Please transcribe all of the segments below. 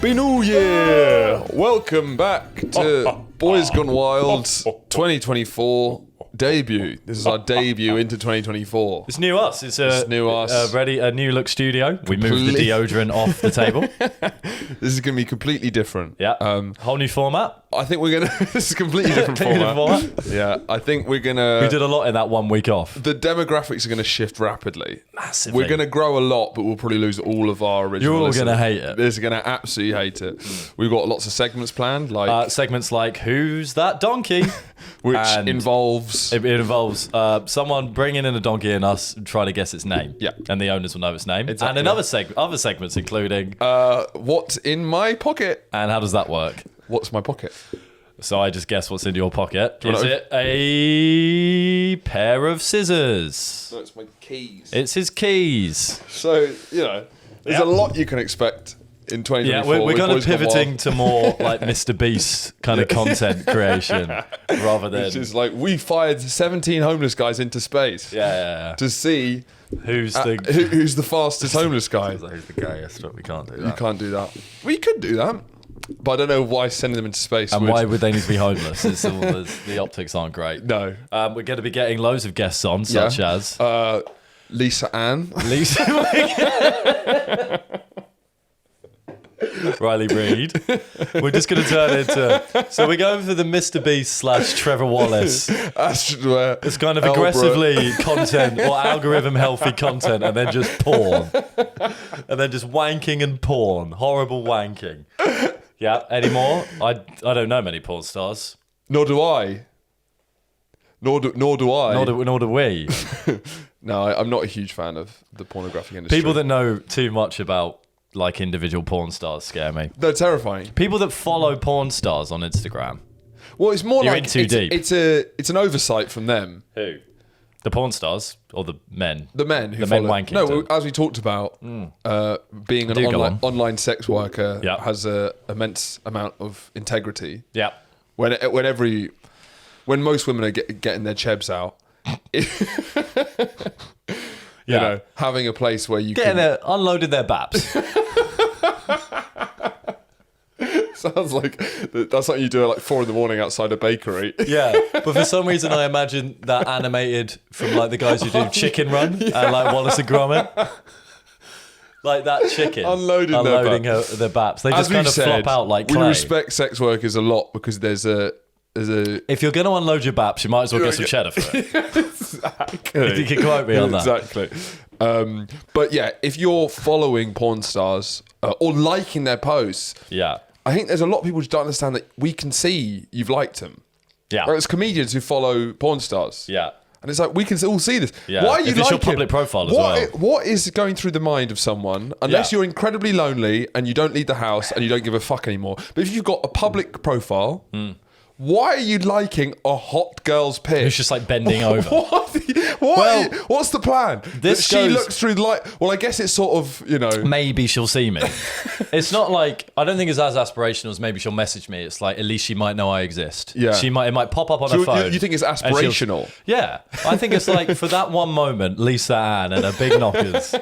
Happy New Year! Welcome back to Boys Gone Wild 2024 debut. This is our debut into 2024. It's new us. It's new us. A new look studio. We moved the deodorant off the table. This is going to be completely different. Yeah. Whole new format. I think we're going to... This is a completely different format. Yeah, I think we're going to... We did a lot in that 1 week off. The demographics are going to shift rapidly. Massively. We're going to grow a lot, but we'll probably lose all of our original You're all listeners. going to hate it. They're going to absolutely hate it. We've got lots of segments planned, like... segments like, Who's That Donkey? which And involves... It involves someone bringing in a donkey and us trying to guess its name. Yeah. And the owners will know its name. Exactly. And other segments including... what's in my pocket? And how does that work? What's my pocket? So I just guess what's in your pocket. you Is wanna it a pair of scissors? No, it's my keys. It's his keys. So, there's a lot you can expect in 2024. Yeah, we're with kind of Boys Gone pivoting Wild. to more like Mr. Beast kind of content creation rather than... Which is like, we fired 17 homeless guys into space Yeah. to see Who's who's the fastest homeless guy. Who's the gayest? But we can't do You that. can't do that. Well, you could do that. But I don't know why sending them into space And would... why would they need to be homeless? The optics aren't great. No. We're going to be getting loads of guests on, such as... Lisa Ann. Lisa... Riley Reid. We're just going to turn into... So we're going for the Mr. Beast / Trevor Wallace. It's kind of aggressively content or algorithm healthy content and then just porn. And then just wanking and porn. Horrible wanking. Yeah, any more? I don't know many porn stars. Nor do I. Nor do I. Nor do we. No, I'm not a huge fan of the pornographic industry. People that know too much about like individual porn stars scare me. They're terrifying. People that follow porn stars on Instagram. Well, it's more You're like in too deep. It's an oversight from them. Who? The porn stars or the men? The men who The men follow. wanking No, too. as we talked about, being an Do go online sex worker Yeah. has an immense amount of integrity. Yeah. When most women are getting their chebs out, having a place where you Unloading their baps. sounds like that's something you do at like 4 a.m. outside a bakery. Yeah, but for some reason I imagine that animated from like the guys who do Chicken Run and like Wallace and Gromit. Like that chicken Unloading their baps. They just kind of flop out like clay. We respect sex workers a lot because there's a... If you're going to unload your baps, you might as well get some cheddar for it. Exactly. You can quote me on that. Exactly. But yeah, if you're following porn stars or liking their posts, Yeah. I think there's a lot of people who don't understand that we can see you've liked them. Yeah. Like, there's comedians who follow porn stars. Yeah. And it's like, we can all see this. Yeah. Why are you If it's your liking public profile as well. What is going through the mind of someone, unless Yeah. you're incredibly lonely and you don't leave the house and you don't give a fuck anymore, but if you've got a public profile... Why are you liking a hot girl's pic? Who's just like bending over. What's the plan? This She goes- looks through the light. Well, I guess it's sort of, Maybe she'll see me. It's not like, I don't think it's as aspirational as maybe she'll message me. It's like, at least she might know I exist. Yeah. It might pop up on So her phone. you think it's and she'll- aspirational? Yeah. I think it's like, for that one moment, Lisa Ann and her big knockers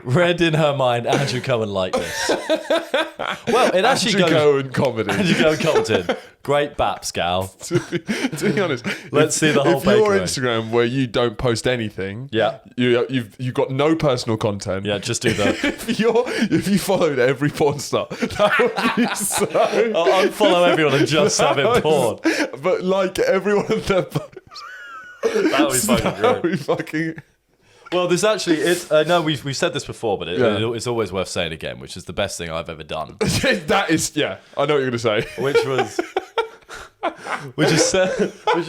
read in her mind, Andrew Cohen like this. Well, it actually Andrew goes... Cohen comedy. Andrew Cohen Compton. Great baps, gal. to be honest, Let's see the whole If your bakery. Instagram where you don't post anything, Yeah. you've got no personal content. Yeah, just do the... If you followed every porn star, that would be so. I'll unfollow everyone and just have it porn. But like everyone of their posts. That would be fucking That great. would be fucking. Well, there's actually... I know we've said this before, but Yeah. it's always worth saying again, which is the best thing I've ever done. That is, yeah. I know what you're gonna say. Which was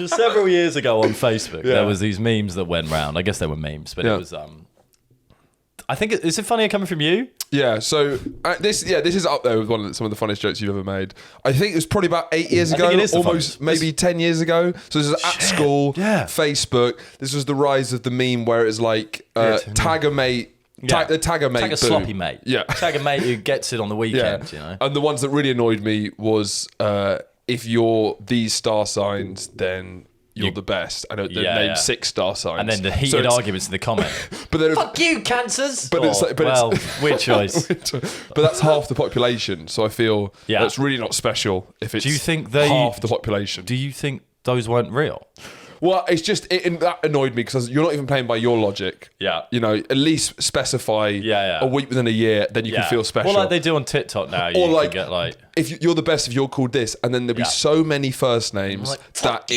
several years ago on Facebook. Yeah. There was these memes that went round. I guess they were memes, but Yeah. it was I think is it funnier coming from you? Yeah. So this is up there with some of the funniest jokes you've ever made. I think it was probably about 8 years I ago, think it is the almost funniest. maybe 10 years ago. So this was at school, yeah. Facebook. This was the rise of the meme where it's like tag a mate. Yeah. Tag a mate. Tag a sloppy mate. Yeah. Tag a mate who gets it on the weekend, you know. And the ones that really annoyed me was if you're these star signs, then you're the best. I know they name 6 star signs. And then the heated arguments in the comment. But then, fuck you, cancers. But weird choice. But that's half the population. So I feel that's really not special if it's half the population. Do you think those weren't real? Well, it's just that annoyed me because you're not even playing by your logic. Yeah. You know, at least specify a week within a year, then you can feel special. Or like they do on TikTok now. Or you like, can get like, if you're the best, if you're called this, and then there'll be so many first names that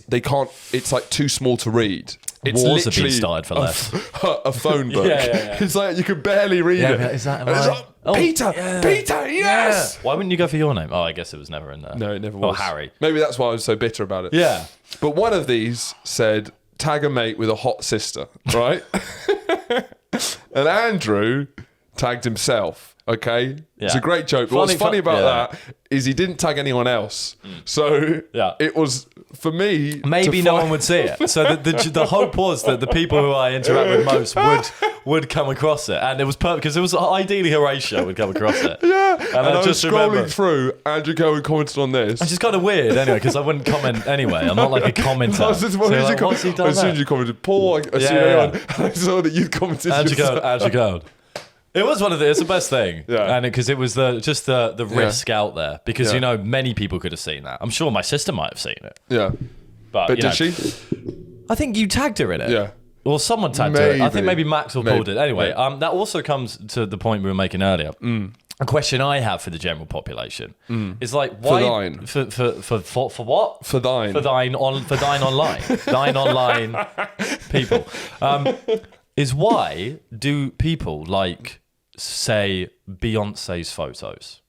they can't. It's like too small to read. It's wars have literally been started for less. A phone book. It's like you can barely read it. Is that Peter, Peter, yes. Why wouldn't you go for your name? Oh, I guess it was never in there. No, it never was. Or Harry. Maybe that's why I was so bitter about it. Yeah. But one of these said, tag a mate with a hot sister, right? And Andrew tagged himself, okay? It's a great joke. But what's funny about that is he didn't tag anyone else. So it was, for me... Maybe no one would see it. So the hope was that the people who I interact with most would come across it. And it was perfect, because it was ideally Horatio would come across it. Yeah. And I was scrolling through, Andrew Cohen commented on this. Which is kind of weird anyway, because I wouldn't comment anyway. I'm not like a commenter. What's he done? As soon as you commented, Paul, I saw that you commented. Andrew Cohen. It was one of it's the best thing, and because it was the risk out there, because you know many people could have seen that. I'm sure my sister might have seen it. Yeah, but did she? I think you tagged her in it. Yeah, or someone tagged her. I think maybe Max or Paul did. Anyway, that also comes to the point we were making earlier. A question I have for the general population is like, why for what? For thine online people is why do people like say Beyonce's photos?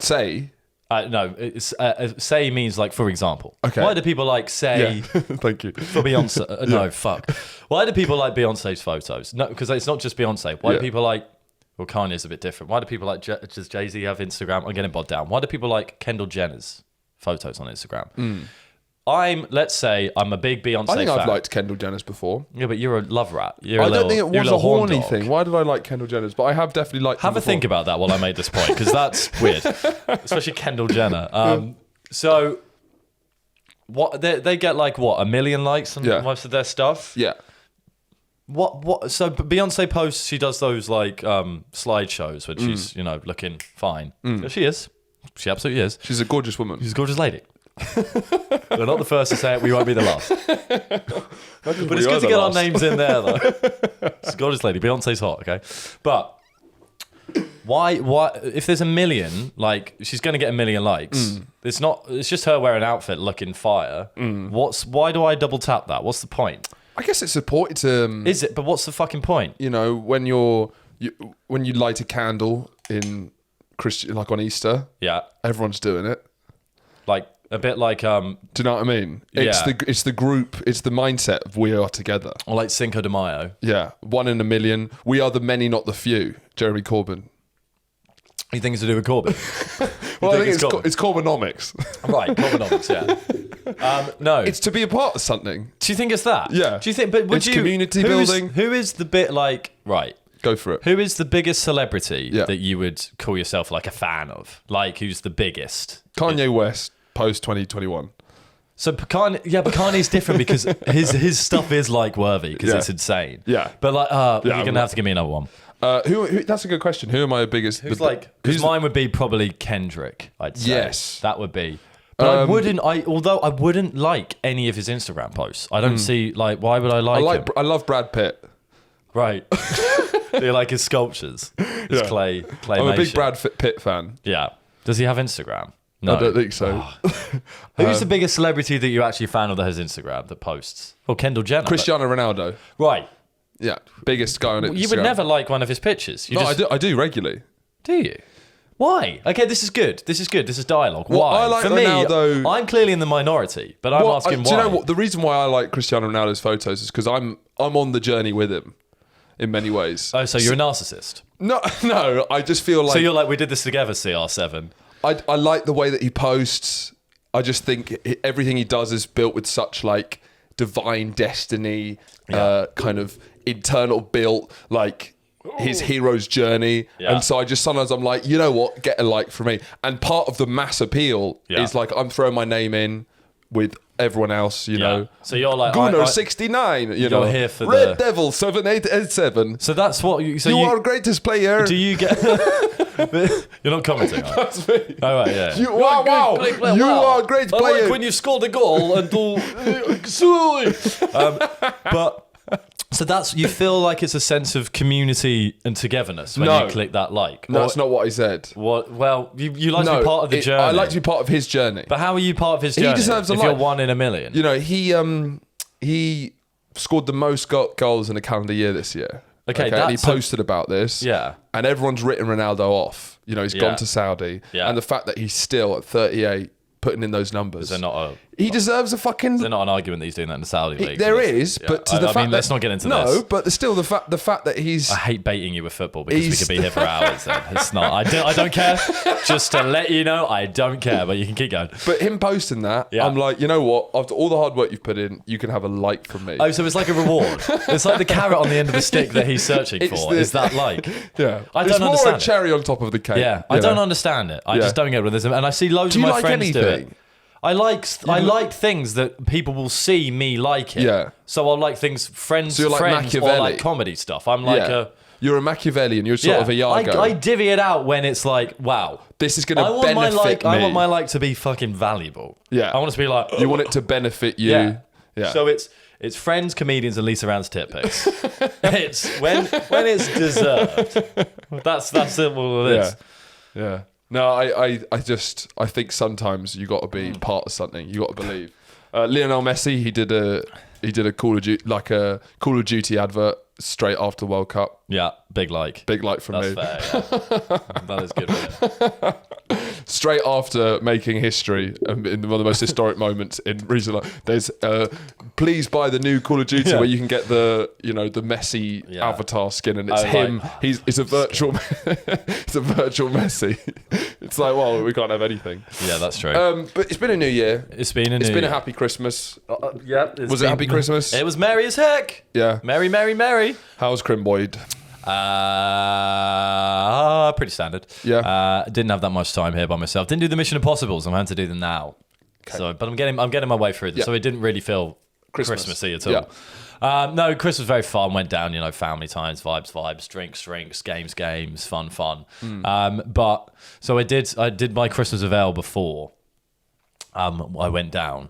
Say? No, it's, say means like, for example. Okay. Why do people like say... Thank you. For Beyonce. No, fuck. Why do people like Beyonce's photos? No, because it's not just Beyonce. Why do people like... Well, Kanye's a bit different. Why do people like... Does Jay-Z have Instagram? I'm getting bogged down. Why do people like Kendall Jenner's photos on Instagram? Let's say I'm a big Beyonce fan. I think I've liked Kendall Jenner's before. Yeah, but you're a love rat. I don't think it was a horny thing. Why did I like Kendall Jenner's? But I have definitely liked Have a think about that while I made this point, because that's weird. Especially Kendall Jenner. So, what they get like, what, 1 million likes on most of their stuff? Yeah. What? So Beyonce posts, she does those like slideshows when she's, looking fine. She is. She absolutely is. She's a gorgeous woman. She's a gorgeous lady. We're not the first to say it. We won't be the last. But it's good to get our names in there, though. It's a gorgeous lady. Beyonce's hot, okay? But why? If there's 1 million, like she's going to get 1 million likes. It's not. It's just her wearing an outfit, looking fire. Why do I double tap that? What's the point? I guess it's support. Is it? But what's the fucking point? When when you light a candle in Christian, like on Easter. Yeah. Everyone's doing it. Like. A bit like, do you know what I mean? It's the group, it's the mindset of we are together. Or like Cinco de Mayo. Yeah, 1 in a million. We are the many, not the few. Jeremy Corbyn. You think it's to do with Corbyn? Well, I think it's Corbynomics. Right, Corbynomics, yeah. No. It's to be a part of something. Do you think it's that? Yeah. Do you think, but would it's community building. Who is the bit like, right. Go for it. Who is the biggest celebrity that you would call yourself like a fan of? Like, who's the biggest? Kanye West. Post 2021. So Kanye's different because his stuff is like worthy because it's insane. Yeah. But like, you're gonna have to give me another one. Who? That's a good question. Who am I biggest? Because mine would be probably Kendrick. I'd say. Yes, that would be. But although I wouldn't like any of his Instagram posts. I don't see like why would I like him? I love Brad Pitt. Right. Do you like his sculptures? His clay. I'm a big Brad Pitt fan. Yeah. Does he have Instagram? No. I don't think so. Who's the biggest celebrity that you actually fan of that has Instagram that posts? Well, Kendall Jenner. Cristiano Ronaldo. Right. Yeah, biggest guy on Instagram. You would never like one of his pictures. I do regularly. Do you? Why? Okay, this is good. This is dialogue. Well, why? I like For Ronaldo. me, I'm clearly in the minority, but I'm asking why. Do you know what? The reason why I like Cristiano Ronaldo's photos is because I'm on the journey with him in many ways. Oh, so you're a narcissist? No, I just feel like... So you're like, we did this together, CR7. I like the way that he posts. I just think everything he does is built with such like divine destiny, kind of internal built, like his hero's journey. Yeah. And so sometimes I'm like, you know what, get a like from me. And part of the mass appeal is like, I'm throwing my name in with everyone else, you know. So you're like Gunnar 69, you know. Here for Red Devil 7887. So that's what you. So you are greatest player. Do you get? You're not commenting. Right? That's me. Oh right, yeah. You are a great player. I like when you scored a goal and do. But. So you feel like it's a sense of community and togetherness when you click that like. No, that's not what he said. What? Well, you like to be part of the journey. I like to be part of his journey. But how are you part of his journey? He deserves a if like. You're 1 in a million. You know, he scored the most goals in a calendar year this year. Okay, and he posted about this. Yeah. And everyone's written Ronaldo off. You know, he's gone to Saudi. Yeah. And the fact that he's still at 38 putting in those numbers. He deserves a fucking. There's not an argument that he's doing that in the Saudi league. There is, but to the fact that let's not get into this. No, but there's still the fact that he's. I hate baiting you with football because we could be here for hours. Then it's not. I don't care. Just to let you know, I don't care. But you can keep going. But him posting that, I'm like, you know what? After all the hard work you've put in, you can have a like from me. Oh, so it's like a reward. It's like the carrot on the end of the stick that he's searching for. Is that like? Yeah, I don't understand. It's more a cherry on top of the cake. Yeah, I don't understand it. I just don't get it. And I see loads of my friends do it. I like things that people will see me like it. Yeah. So I'll like things friends or like comedy stuff. I'm like you're a Machiavellian. You're sort of a Iago. I divvy it out when it's like, wow, this is going to benefit me. I want my like to be fucking valuable. Yeah. I want it to be like you want it to benefit you. Yeah. So it's friends, comedians, and Lisa Round's tit pics. It's when it's deserved. That's simple it is. Yeah. No, I think sometimes you got to be part of something. You got to believe. Lionel Messi, he did a Call of Duty advert straight after the World Cup. Yeah, big like from me. That's fair. Yeah. That is good. Straight after making history in one of the most historic moments in recent life, there's please buy the new Call of Duty where you can get the Messi avatar skin, and it's him. Like, it's a virtual it's a virtual Messi. It's like, well, we can't have anything. Yeah, that's true. But it's been a new year. It's been a happy Christmas. Was it happy Christmas? It was merry as heck. Yeah. Merry, merry, merry. How's Crimboyd? Pretty standard. Yeah. Didn't have that much time here by myself. Didn't do the Mission Impossibles. I'm having to do them now. Okay. So, but I'm getting my way through them. Yeah. So it didn't really feel Christmassy at all. Yeah. No, Christmas was very fun. Went down, family times, vibes, drinks, games, fun. But so I did my Christmas with Elle before. I went down.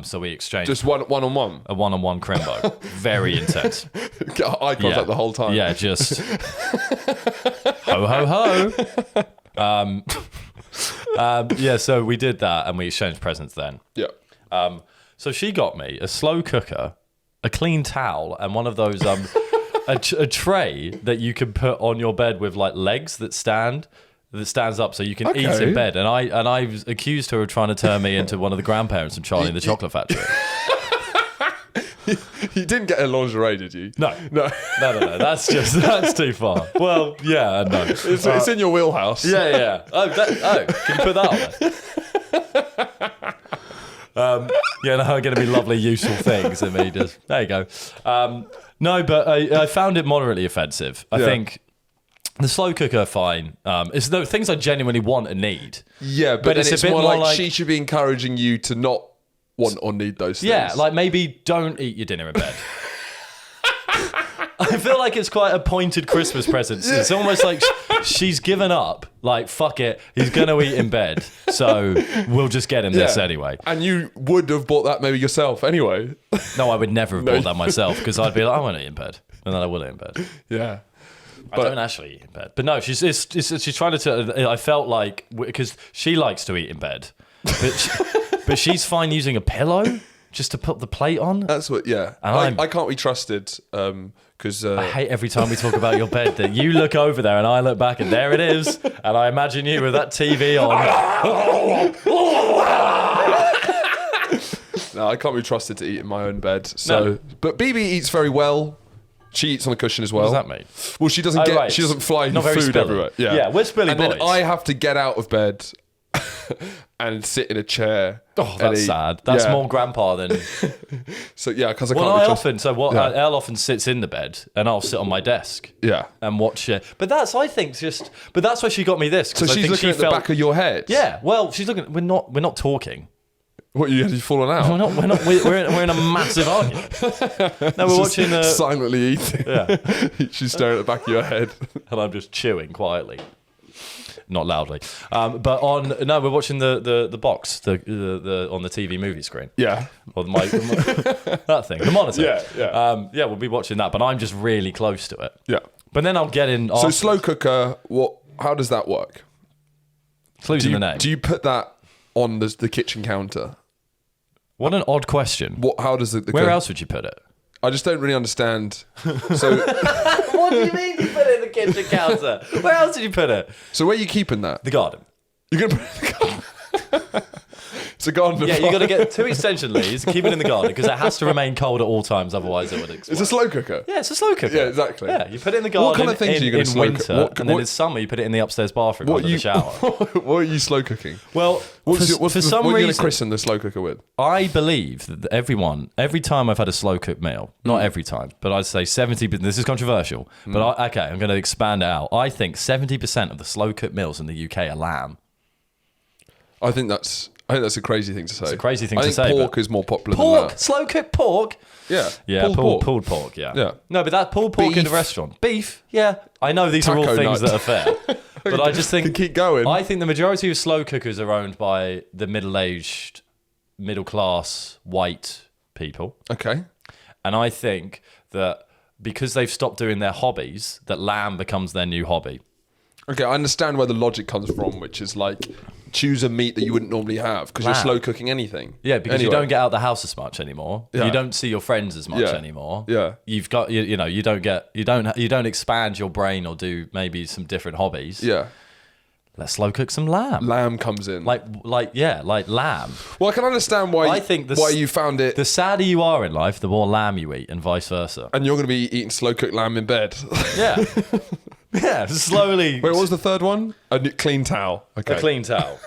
So we exchanged just one-on-one, a one-on-one crimbo, very intense. Eye contact the whole time. Yeah, just ho. So we did that and we exchanged presents then. Yeah. So she got me a slow cooker, a clean towel, and one of those a tray that you can put on your bed with like legs that stands up so you can eat in bed. And I was accused her of trying to turn me into one of the grandparents from Charlie and the Chocolate Factory. You didn't get a lingerie, did you? No. That's too far. Well, yeah, no. It's in your wheelhouse. Yeah. Oh, can you put that on there? I'm going to be lovely, useful things. And me just there you go. No, but I found it moderately offensive. I think. The slow cooker, fine. It's the things I genuinely want and need. Yeah, but then it's more like she should be encouraging you to not want or need those things. Yeah, like maybe don't eat your dinner in bed. I feel like it's quite a pointed Christmas present. It's almost like she's given up. Like, fuck it, he's going to eat in bed. So we'll just get him this anyway. And you would have bought that maybe yourself anyway. No, I would never have bought that myself because I'd be like, I want to eat in bed. And then I will eat in bed. Yeah. I don't actually eat in bed. But no, she's trying to... I felt like... Because she likes to eat in bed. But she's fine using a pillow just to put the plate on. That's what... Yeah. I can't be trusted because... I hate every time we talk about your bed that you look over there and I look back and there it is. And I imagine you with that TV on. No, I can't be trusted to eat in my own bed. So, But BB eats very well. She eats on the cushion as well. What does that mean? Well, she doesn't she doesn't fly food spilly. everywhere. Yeah, we're spilly boys. And then I have to get out of bed and sit in a chair. Oh, that's sad. That's more grandpa than... So, yeah, because I can't Elle often sits in the bed and I'll sit on my desk and watch it. But that's why she got me this. So she's looking at the back of your head? Yeah, well, she's looking... We're not talking. What, you fallen out? We're in a massive argument. No, we're watching silently eating. Yeah. She's staring at the back of your head, and I'm just chewing quietly, not loudly. We're watching the box, the on the TV movie screen. Yeah. Or that thing, the monitor. Yeah. We'll be watching that, but I'm just really close to it. Yeah. But then I'll get in. So slow cooker. How does that work? Clues in the name. Do you put that on the kitchen counter? What an odd question. How does the Where else would you put it? I just don't really understand. So what do you mean you put it in the kitchen counter? Where else did you put it? So where are you keeping that? The garden. You're gonna put it in the garden. It's a garden. Yeah, you got to get 2 extension leads, keep it in the garden because it has to remain cold at all times, otherwise it would explode. It's a slow cooker. Yeah, it's a slow cooker. Yeah, exactly. Yeah, you put it in the garden. What kind of things are you going to slow winter, cook? and then in summer you put it in the upstairs bathroom under the shower. What are you slow cooking? Well, what are you going to reason, christen the slow cooker with? I believe that every time I've had a slow cooked meal, not every time, but I'd say 70%. This is controversial, but I'm going to expand it out. I think 70% of the slow cooked meals in the UK are lamb. I think that's a crazy thing to say. It's a crazy thing to say. I think pork is more popular pork, than that. Slow cooked pork. Yeah. Yeah, pulled pork. Yeah. No, but that pulled pork in the restaurant. Beef. Yeah. I know these are all things that are fair, but I just think keep going. I think the majority of slow cookers are owned by the middle-aged, middle-class white people. Okay. And I think that because they've stopped doing their hobbies, that lamb becomes their new hobby. Okay, I understand where the logic comes from, which is like choose a meat that you wouldn't normally have because you're slow cooking anything. Yeah, because you don't get out the house as much anymore. Yeah. You don't see your friends as much anymore. Yeah, you've got you don't expand your brain or do maybe some different hobbies. Yeah, let's slow cook some lamb. Lamb comes in like lamb. Well, I can understand why. I think why you found it. The sadder you are in life, the more lamb you eat, and vice versa. And you're going to be eating slow cooked lamb in bed. Yeah. Yeah, slowly. Wait, what was the third one? A clean towel. Okay. A clean towel.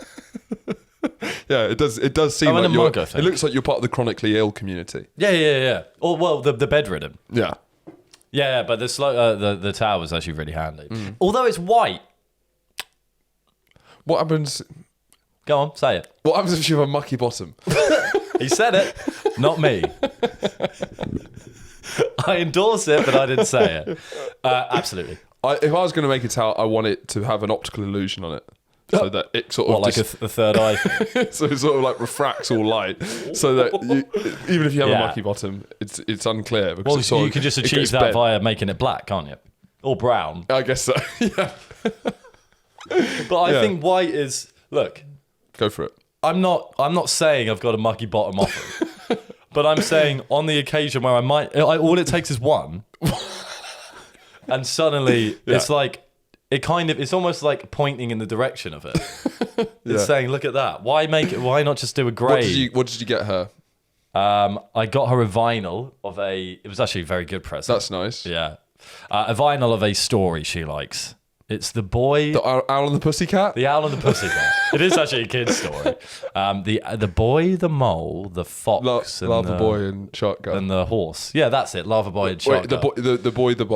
Yeah, it does seem like it looks like you're part of the chronically ill community. Yeah. Or the bedridden. Yeah. Yeah, but the towel is actually really handy. Although it's white. What happens? Go on, say it. What happens if you have a mucky bottom? He said it, not me. I endorse it, but I didn't say it. Absolutely. If I was going to make a towel, I want it to have an optical illusion on it. So that it sort of like a third eye thing? So it sort of like refracts all light. So that even if you have a mucky bottom, it's unclear. Because you can just achieve that via making it black, can't you? Or brown. I guess so, yeah. But I think white is... Look. Go for it. I'm not saying I've got a mucky bottom often. But I'm saying on the occasion where I might... all it takes is one... And suddenly, it's like, it's almost like pointing in the direction of it. It's saying, look at that. Why not just do a grey? What did you get her? I got her a vinyl of it was actually a very good present. That's nice. Yeah. A vinyl of a story she likes. It's The Boy... The Owl and the Pussycat? The Owl and the Pussycat. It is actually a kid's story. The Boy, the Mole, the Fox... Lava Boy and Shotgun. And the Horse. Yeah, that's it. Lava Boy and Shotgun. Wait, the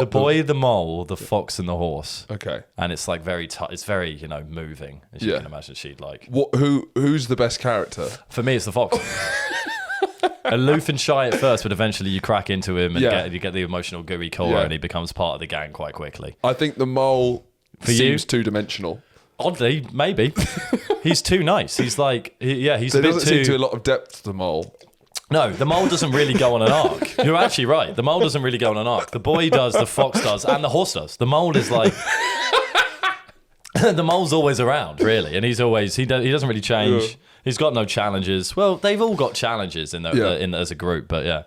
Boy, the Mole, the Fox and the Horse. Okay. And it's like it's very, moving, as you can imagine she'd like. Who's the best character? For me, it's the Fox. Aloof and shy at first, but eventually you crack into him and you get the emotional gooey core and he becomes part of the gang quite quickly. I think the Mole... seems two-dimensional. Oddly, maybe. He's too nice. He's like, he's there a bit doesn't too... seem to be a lot of depth to the Mole. No, the Mole doesn't really go on an arc. You're actually right. The Mole doesn't really go on an arc. The Boy does, the Fox does, and the Horse does. The Mole is like... The Mole's always around, really, and he doesn't really change. Yeah. He's got no challenges. Well, they've all got challenges as a group, but yeah.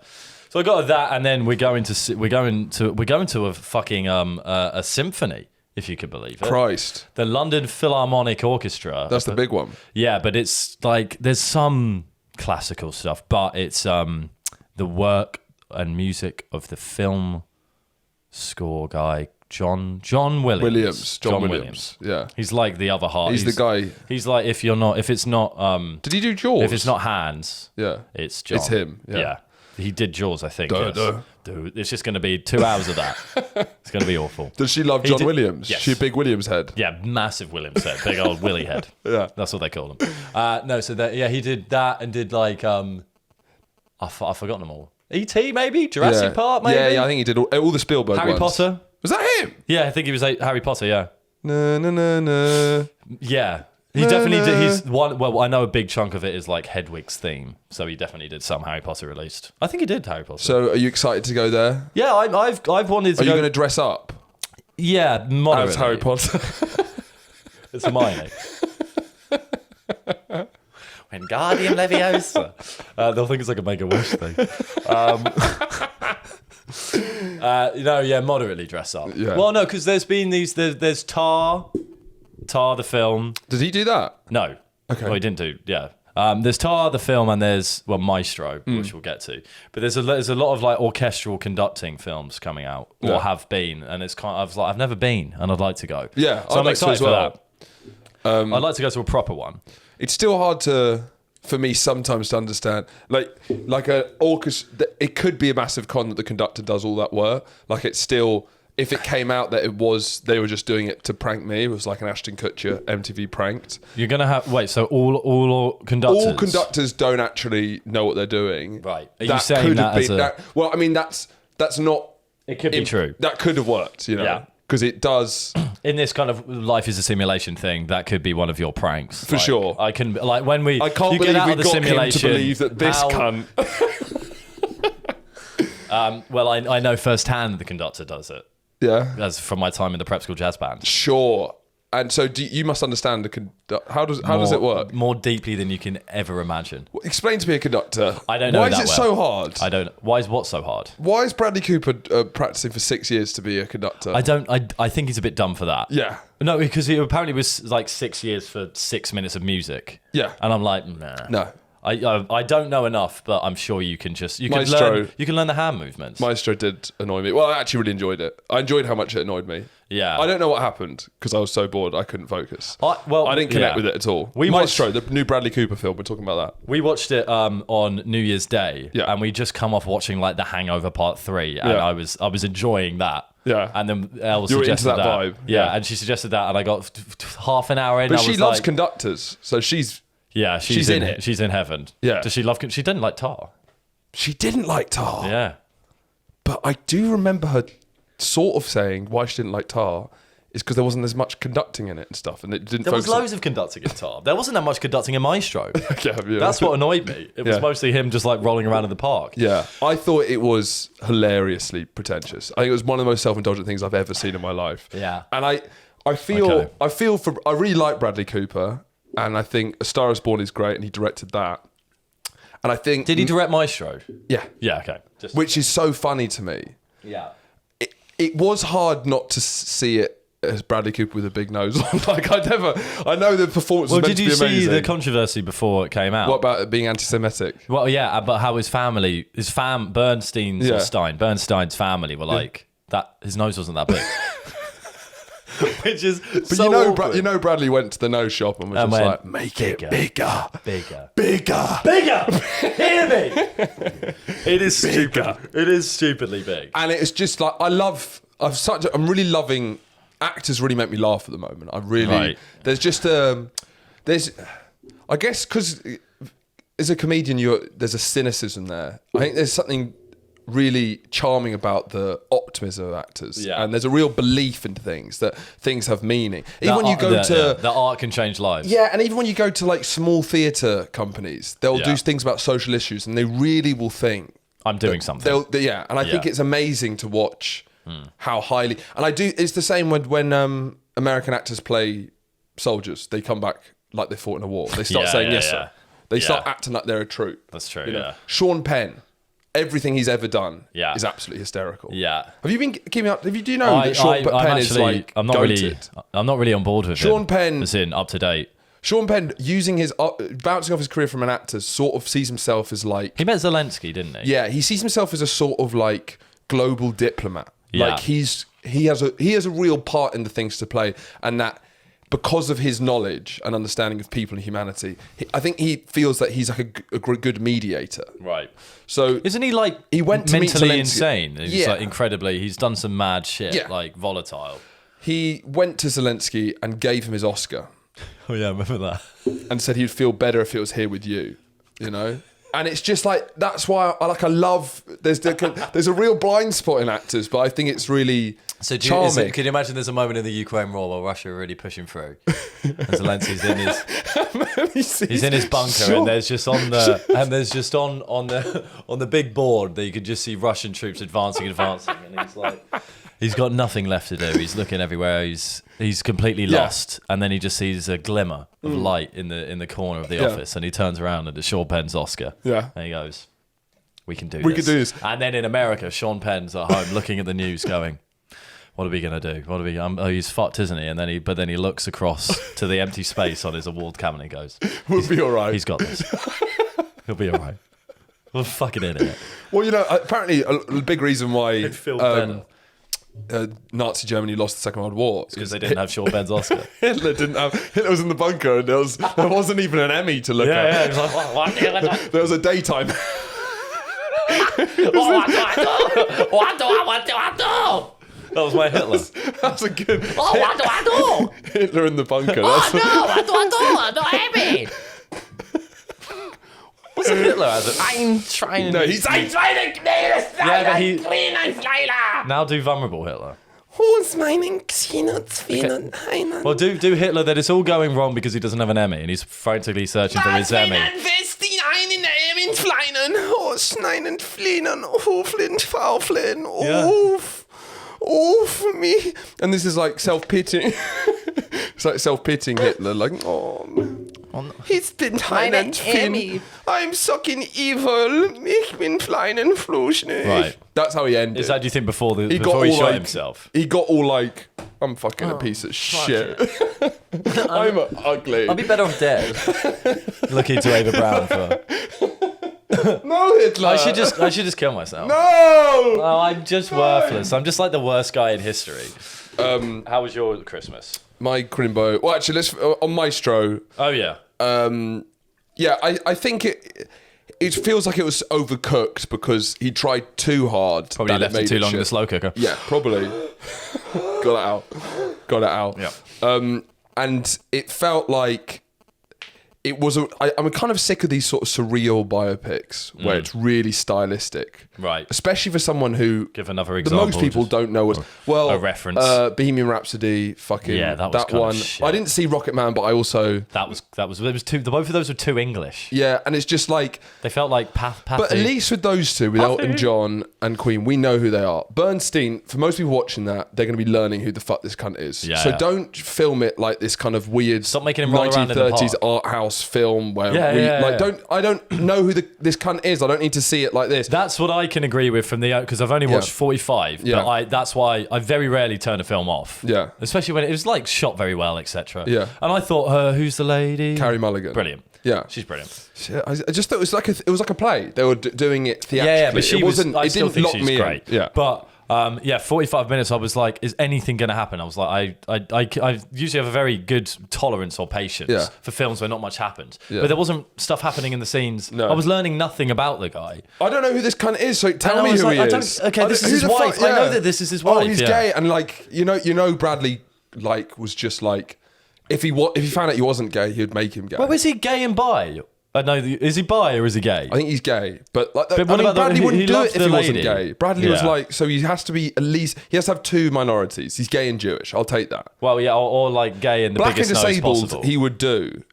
So I got that, and then we're going to a fucking a symphony. If you could believe it. Christ. The London Philharmonic Orchestra. That's the big one. Yeah, but it's like, there's some classical stuff, but it's the work and music of the film score guy, John Williams. John Williams. Yeah. He's like the other half. He's the guy. He's like, if it's not... Did he do Jaws? If it's not Hans, yeah, it's John. It's him. Yeah. he did Jaws, I think. Duh, yes. duh. Dude, it's just going to be 2 hours of that. It's going to be awful. Does she love John Williams? Yes. She a big Williams head? Yeah, massive Williams head, big old Willy head. Yeah, that's what they call him. No, so he did that and did like I've forgotten them all. E.T. maybe Jurassic Park maybe. Yeah, I think he did all the Spielberg Harry ones. Potter. Was that him? Yeah, I think he was Harry Potter. Yeah. No, no, no, no. Yeah. He definitely did. He's one. Well, I know a big chunk of it is like Hedwig's theme, so he definitely did some Harry Potter released. I think he did Harry Potter. So, are you excited to go there? Yeah, I've wanted to. Are you going to dress up? Yeah, moderately. As Harry Potter. It's Hermione. Wingardium Leviosa. They'll think it's like a Make-A-Wish thing. Moderately dress up. Yeah. Well, no, because there's been these. There's Tar the film. Did he do that? No. Okay. Well, he didn't do. Yeah. There's Tar the film, and there's Maestro, which we'll get to. But there's a lot of like orchestral conducting films coming out or have been, and it's kind of I've never been, and I'd like to go. Yeah, so I'm excited for that. I'd like to go to a proper one. It's still hard for me sometimes to understand, like a orchestra. It could be a massive con that the conductor does all that work. Like it's still, if it came out that they were just doing it to prank me, it was like an Ashton Kutcher MTV pranked. You're gonna have so all conductors. All conductors don't actually know what they're doing. Right? Are you saying that as well, I mean that's not. It could be true. That could have worked, Yeah. because it does. In this kind of life is a simulation thing, that could be one of your pranks. For sure. I can when we. I can't you believe get out we of the got simulation, him to believe that this cunt. I know firsthand that the conductor does it. Yeah. That's from my time in the prep school jazz band. Sure. And so you must understand how does it work? More deeply than you can ever imagine. Explain to me a conductor. I don't know. Why is it so hard? I don't. Why is what so hard? Why is Bradley Cooper practicing for 6 years to be a conductor? I don't. I think he's a bit dumb for that. Yeah. No, because he apparently was like 6 years for 6 minutes of music. Yeah. And I'm like, nah. No. I don't know enough, but I'm sure you can Maestro. You can learn the hand movements. Maestro did annoy me. Well, I actually really enjoyed it. I enjoyed how much it annoyed me. Yeah. I don't know what happened because I was so bored I couldn't focus. I didn't connect with it at all. Maestro, the new Bradley Cooper film, we're talking about that. We watched it on New Year's Day, Yeah. and we just come off watching like The Hangover Part 3, and Yeah. I was enjoying that. Yeah. And then Elle You were into suggested that vibe. Yeah, Yeah. and she suggested that, and I got half an hour in. But I she was loves like, conductors, so she's she's in it. She's in heaven. Yeah. Does she love? She didn't like Tar. She didn't like Tar. Yeah. But I do remember her sort of saying why she didn't like Tar is because there wasn't as much conducting in it and stuff, and it didn't. There was focus loads of conducting in Tar. There wasn't that much conducting in Maestro. Yeah. That's what annoyed me. It was Yeah. mostly him just like rolling around in the park. Yeah, I thought it was hilariously pretentious. I think it was one of the most self-indulgent things I've ever seen in my life. Yeah. And I really like Bradley Cooper, and I think A Star Is Born is great, and he directed that. And I think Did he direct Maestro? Yeah, Yeah. Okay. which is so funny to me. Yeah. It was hard not to see it as Bradley Cooper with a big nose on. Like I know the performance was meant to be amazing. Did you see the controversy before it came out? What about it being anti-Semitic? Well, yeah, but how his family, Bernstein's family were like that. His nose wasn't that big, which is. But so you know, Bradley went to the nose shop and was just like, make it bigger. Hear me? It is stupid. It is stupidly big, and it's just like I'm really loving. Actors really make me laugh at the moment. There's just I guess because as a comedian, there's a cynicism there. I think there's something really charming about the optimism of actors, and there's a real belief in things that things have meaning. Even when you go to the art can change lives. Yeah, and even when you go to like small theatre companies, they'll do things about social issues, and they really will think I'm doing something. And I think it's amazing to watch. How highly, and I do. It's the same when American actors play soldiers. They come back like they fought in a war. They start saying yes, sir. They start acting like they're a troop. That's true. You know? Sean Penn, everything he's ever done is absolutely hysterical. Yeah. Have you been keeping up? Do you know that Sean Penn is like I'm not really on board with Sean him. Penn is in up to date. Sean Penn using his bouncing off his career from an actor, sort of sees himself as like he met Zelensky, didn't he? Yeah, he sees himself as a sort of like global diplomat. Yeah. Like he has a real part in the things to play, and that because of his knowledge and understanding of people and humanity, I think he feels that he's like a good mediator. Right. So isn't he like he went to mentally insane? He's Yeah. like incredibly. He's done some mad shit, Yeah. like volatile. He went to Zelensky and gave him his Oscar Oh yeah, I remember that. and said he'd feel better if it was here with you, you know? And it's just like, that's why I love, there's a real blind spot in actors, but I think it's really charming. Can you imagine there's a moment in the Ukraine war where Russia are really pushing through? And Zelensky's in he's in his bunker, Sure. and there's just on the big board that you could just see Russian troops advancing, and he's like, he's got nothing left to do. He's looking everywhere. He's completely lost, and then he just sees a glimmer of light in the corner of the office, and he turns around and it's Sean Penn's Oscar. Yeah. And he goes, "We can do We this. can do this." And then in America, Sean Penn's at home looking at the news, going, "What are we gonna do? What are we? Oh, he's fucked, isn't he?" And then he looks across to the empty space on his award cabinet and goes, We'll be all right. He's got this. He'll be all right. What a fucking idiot." Well, you know, apparently a big reason why Nazi Germany lost the Second World War is Because they didn't have Sean Penn's Oscar. Hitler was in the bunker, and there wasn't even an Emmy to look at. Yeah, he was like, what? There was a daytime. What do I do? That was my Hitler. That's a good. What do I do? Hitler in the bunker. What do I do? I'm not happy. What's a Hitler as it? I'm trying. No, he's trying to clean and now do vulnerable Hitler. Who's meinen Xenozwenen einen? Well, do Hitler that it's all going wrong because he doesn't have an Emmy and he's frantically searching for his Emmy. Me. And this is like self-pitying. It's like self-pitying Hitler, like, he's been kleinen Emmy. I'm fucking evil. Ich bin kleinen Fluschnich. Right. That's how he ended. Is that, do you think, before he all shot like, himself? He got all like, I'm fucking a piece of shit. I'm ugly. I'd be better off dead. Looking to Ava Brown for. No, Hitler. I should just kill myself. No. Oh, I'm just worthless. I'm just like the worst guy in history. How was your Christmas? My Crimbo. Well, actually, let's on Maestro. Oh yeah. Yeah, I think it feels like it was overcooked because he tried too hard. Probably left it too long in the slow cooker. Yeah, probably. Got it out. Yeah. And it felt like it was. I'm kind of sick of these sort of surreal biopics where it's really stylistic, Right. Especially for someone who Give another example. most people don't know as well. A reference. Bohemian Rhapsody. Fucking Yeah, that was kind one. of shit. I didn't see Rocket Man, but I also There was two. Both of those were too English. yeah, and it's just like. They felt like Pathy. But at least with those two, with Elton Pathy. John and Queen, we know who they are. Bernstein, for most people watching that, they're going to be learning who the fuck this cunt is. Yeah, so yeah. don't film it like this kind of weird Stop making him roll around in the 1930s park. art house film where Yeah. I don't know who this cunt is. I don't need to see it like this. That's what I can agree with from the because I've only watched 45. Yeah. But that's why I very rarely turn a film off. Yeah. Especially when it was like shot very well, etc. Yeah. And I thought, who's the lady? Carrie Mulligan. Brilliant. Yeah. She's brilliant. Shit, I just thought it was like a play. They were doing it theatrically. Yeah, but she wasn't. I It still didn't think lock she's me great. in. Yeah. But 45 minutes. I was like, is anything going to happen? I was like, I usually have a very good tolerance or patience Yeah. for films where not much happened. Yeah. But there wasn't stuff happening in the scenes. No. I was learning nothing about the guy. I don't know who this cunt is, so tell And I me was who like, he I don't- is. okay, this is Who his the wife. fuck- I know that this is his wife, Oh, he's yeah. gay, and like you know, Bradley like was just like if he found out he wasn't gay, he'd make him gay. Well, is he gay and bi? No, is he bi or is he gay? I think he's gay, but like, But what about Bradley he wouldn't do loved it if the he wasn't lady. gay. Bradley was Yeah. like, so he has to be at least he has to have two minorities. He's gay and Jewish. I'll take that. Well, yeah, or like gay in the Black and biggest nose disabled, possible. he would do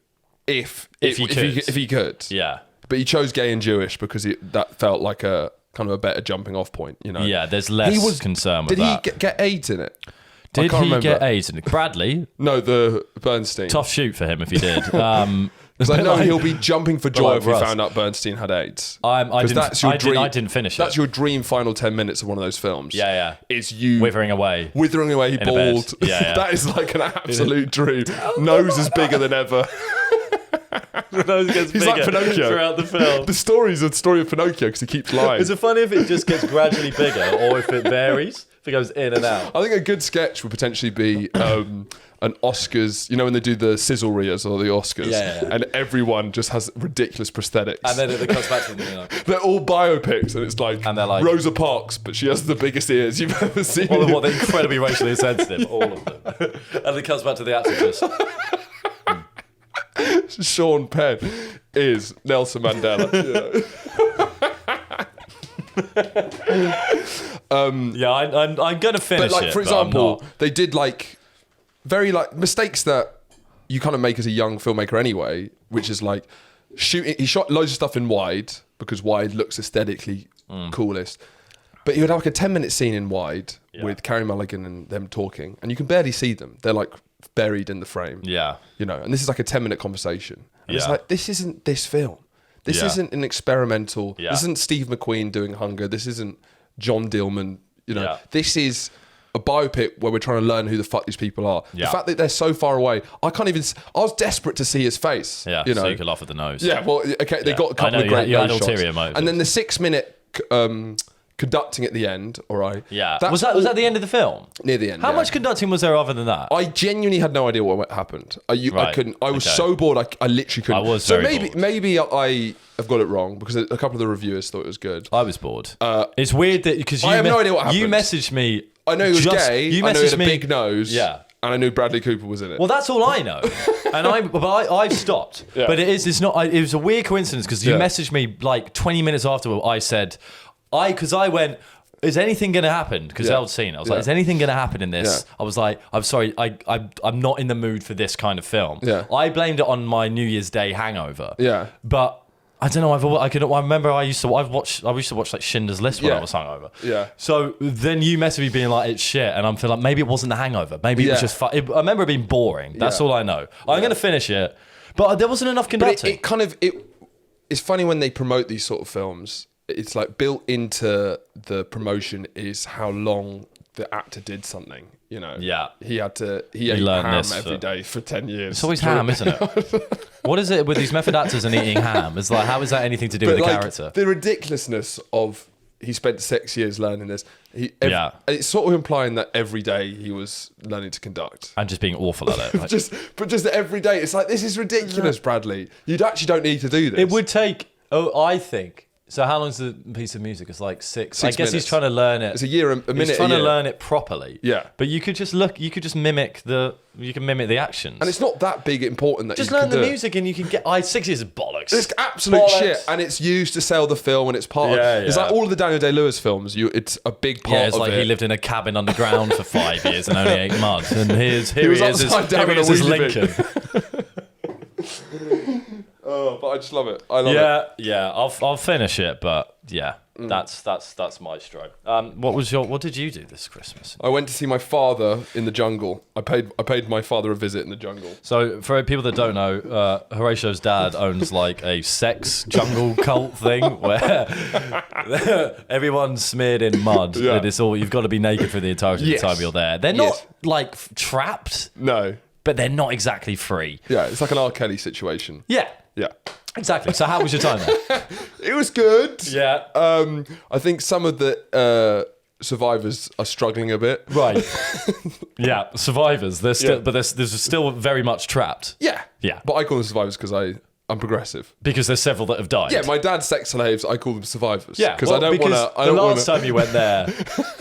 if he could. if he could. Yeah. But he chose gay and Jewish because that felt like a kind of a better jumping off point. You know. Yeah, there's less concern with Did that. he get AIDS in it? I Did can't he remember. get AIDS? Bradley, No, the Bernstein. tough shoot for him if he did. Because I know he'll be jumping for joy like if he Russ. found out Bernstein had AIDS. I Because that's your dream. I didn't finish That's it. your dream final 10 minutes of one of those films. Yeah. It's you Withering away. withering away, a bed. bald. Yeah. That is like an absolute dream. Nose is bigger than ever. The nose gets He's like Pinocchio. throughout the film. The story is the story of Pinocchio because he keeps lying. Is it funny if it just gets gradually bigger or if it varies? It goes in and out. I think a good sketch would potentially be an Oscars, when they do the sizzle reels or the Oscars, and everyone just has ridiculous prosthetics. And then it comes back to them. They're all biopics, and it's like, and they're like Rosa Parks, but she has the biggest ears you've ever seen. All of what they're incredibly racially insensitive, all of them. And it comes back to the actor just... Sean Penn is Nelson Mandela. I'm going to finish but it. For example, they did very mistakes that you kind of make as a young filmmaker anyway, which is like shooting. He shot loads of stuff in wide because wide looks aesthetically coolest. But he would have like a 10-minute scene in wide with Carey Mulligan and them talking, and you can barely see them. They're like buried in the frame. Yeah. And this is like a 10-minute conversation. And it's like, this isn't this film. This isn't an experimental. This isn't Steve McQueen doing Hunger. This isn't John Dillman. This is a biopic where we're trying to learn who the fuck these people are. The fact that they're so far away, I was desperate to see his face. Yeah, so you could laugh at the nose. Yeah, well, okay, they got a couple of great nose shots. Motives. And then the 6-minute conducting at the end, all right? Yeah. Was that the end of the film? Near the end, How much conducting was there other than that? I genuinely had no idea what happened. I couldn't. I was so bored, I literally couldn't. I was very bored. Maybe I have got it wrong because a couple of the reviewers thought it was good. I was bored. It's weird that because I have no idea what happened. You messaged me. I know he was gay. You I know he messaged had a big nose. Yeah. And I knew Bradley Cooper was in it. Well, that's all I know. And I've stopped. Yeah. But it's not. It was a weird coincidence because you messaged me like 20 minutes after I said, because I went, is anything going to happen? Because I was seeing it. I was like, is anything going to happen in this? Yeah. I was like, I'm sorry, I'm not in the mood for this kind of film. Yeah. I blamed it on my New Year's Day hangover. Yeah. But I don't know. I remember I used to watch like Schindler's List when I was hungover. Yeah. So then you messaged me being like, it's shit, and I'm feeling like maybe it wasn't the hangover. Maybe it was just fun. I remember it being boring. That's all I know. I'm going to finish it, but there wasn't enough conducting. But it's funny when they promote these sort of films. It's like built into the promotion is how long the actor did something. Yeah. He ate ham every day for 10 years. It's always ham, isn't it? What is it with these method actors and eating ham? It's like, how is that anything to do with the character? The ridiculousness of he spent 6 years learning this. It's sort of implying that every day he was learning to conduct. And just being awful at it. But just every day. It's like, this is ridiculous, Bradley. You actually don't need to do this. It would take, I think... So how long's the piece of music? It's like 6. I guess minutes. He's trying to learn it. It's a minute. He's trying to learn it properly. Yeah. But you could just mimic the actions. And it's not that big important that just you learn the do music and you can get. 6 years of bollocks. It's absolute shit, and it's used to sell the film, and it's part of. It's like all of the Daniel Day-Lewis films. It's a big part of it. It's like he lived in a cabin underground for 5 years and only ate mud. And here he is as Lincoln. Oh, but I just love it. I love it. Yeah. I'll finish it, but that's Maestro. What did you do this Christmas? I went to see my father in the jungle. I paid my father a visit in the jungle. So for people that don't know, Horatio's dad owns like a sex jungle cult thing where everyone's smeared in mud. Yeah. And it's all you've got to be naked for the entirety of the time you're there. They're not like trapped. No. But they're not exactly free. Yeah, it's like an R. Kelly situation. Yeah. Yeah. Exactly. So how was your time there? It was good. Yeah. I think some of the survivors are struggling a bit. Right. Yeah, survivors. They're still, but they're still very much trapped. Yeah. Yeah. But I call them survivors because I'm progressive. Because there's several that have died. Yeah, my dad's sex slaves, I call them survivors. Yeah, because I don't want to. The last time you went there,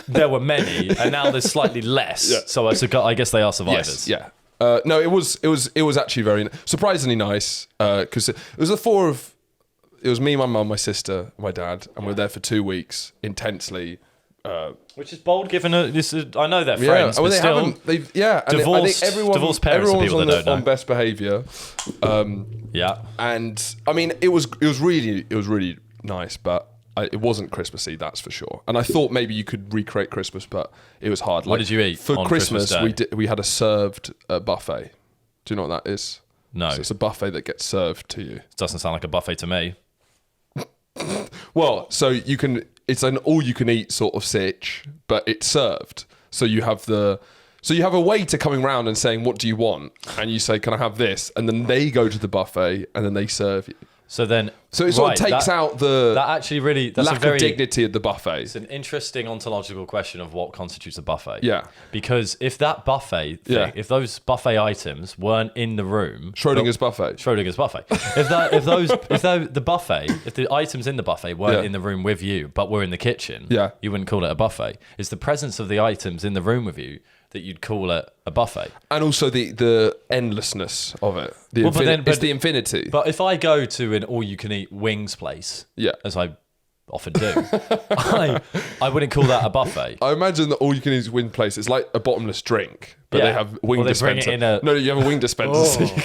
there were many, and now there's slightly less. Yeah. So I guess they are survivors. Yes, yeah. No, it was actually very surprisingly nice because it was it was me, my mum, my sister, my dad, and we were there for 2 weeks intensely. Which is bold, given I know they're friends, but still, divorced, I think divorced parents are people that don't know. On best behaviour. Yeah, and I mean it was really nice, but it wasn't Christmassy, that's for sure. And I thought maybe you could recreate Christmas, but it was hard. What did you eat for on Christmas? Day? We had a served buffet. Do you know what that is? No. So it's a buffet that gets served to you. It doesn't sound like a buffet to me. Well, so it's an all-you-can-eat sort of sitch, but it's served. So you have a waiter coming round and saying, "What do you want?" And you say, "Can I have this?" And then they go to the buffet and then they serve you. So it sort of takes out the that's lack of dignity of the buffet. It's an interesting ontological question of what constitutes a buffet. Yeah. Because if that buffet thing, if those buffet items weren't in the room, Schrodinger's buffet. If the items in the buffet weren't in the room with you, but were in the kitchen, you wouldn't call it a buffet. It's the presence of the items in the room with you that you'd call it a buffet. And also the endlessness of it. It's the infinity. But if I go to an all-you-can-eat wings place, as I often do, I wouldn't call that a buffet. I imagine that all-you-can-eat wing place is like a bottomless drink, but they have wing dispenser. No, you have a wing dispenser, so you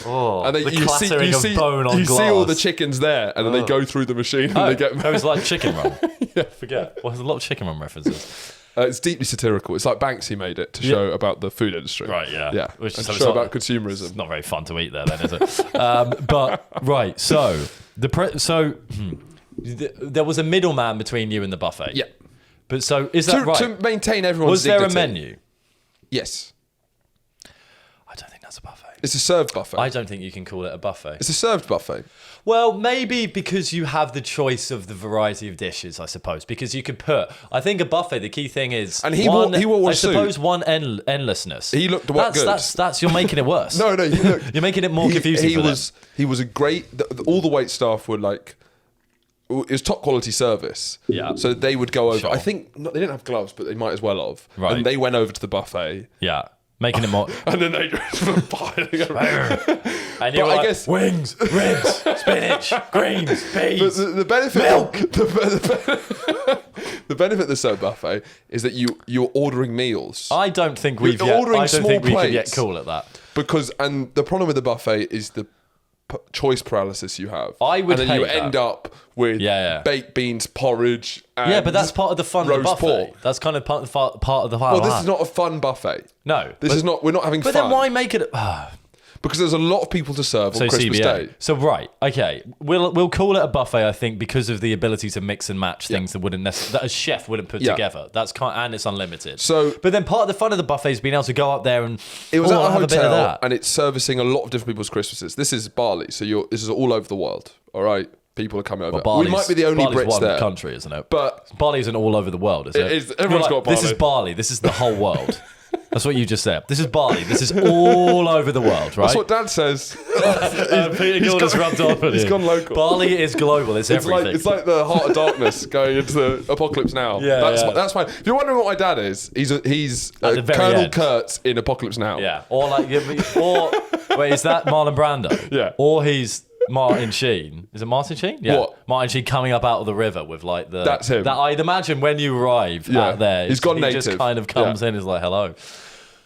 go... and then you see all the chickens there, and then they go through the machine and they get... It was like chicken run. Forget. Well, there's a lot of chicken run references. It's deeply satirical. It's like Banksy made it to show about the food industry. Right, yeah. Which is show about consumerism. It's not very fun to eat there then, is it? So there was a middleman between you and the buffet. Yeah. But so is that right? To maintain everyone's dignity. Was there a menu? Yes. I don't think that's a buffet. It's a served buffet. I don't think you can call it a buffet. It's a served buffet. Well, maybe because you have the choice of the variety of dishes, I suppose. Because you could I think a buffet, the key thing is... And he wore one suit. I suppose one endlessness. He looked good. That's you're making it worse. No, you're making it more confusing for them. He was a great... all the wait staff were like... It was top quality service. Yeah. So they would go over... Sure. I think... they didn't have gloves, but they might as well have. Right. And they went over to the buffet. Yeah. Making it more... and then they just were piling around. And you were like, I guess... wings, ribs, spinach, greens, peas, but the benefit... milk! The benefit of the served buffet is that you're ordering meals. I don't think we can get cool at that. And the problem with the buffet is the choice paralysis you have. I would And then you hate end that. up with baked beans, porridge, and but that's part of the fun of the buffet. Pork. That's kind of part of the Well, this is not a fun buffet. No. We're not having fun. But then why make it... Because there's a lot of people to serve on Christmas Day. So right, okay, we'll call it a buffet. I think because of the ability to mix and match things that a chef wouldn't put together. And it's unlimited. But then part of the fun of the buffet is being able to go up there and it was at a have a bit of hotel that. and it's servicing a lot of different people's Christmases. This is Bali, so this is all over the world. All right, people are coming over. Well, we might be the only Bali's Brits one there, country, isn't it? But Bali isn't all over the world, is it? Everyone's got Bali. This is Bali. This is the whole world. That's what you just said. This is Bali. This is all over the world, right? That's what Dad says. Peter Gilda's rubbed off at He's gone local. Bali is global. It's everything. It's like the Heart of Darkness going into the Apocalypse Now. That's fine. If you're wondering what my dad is, he's Colonel Kurtz in Apocalypse Now. Yeah. Wait, is that Marlon Brando? Yeah. Or he's Martin Sheen. Is it Martin Sheen? Yeah. What? Martin Sheen coming up out of the river with like the... That's him. That I'd imagine when you arrive out there, he's gone he native. just kind of comes in and is like, hello.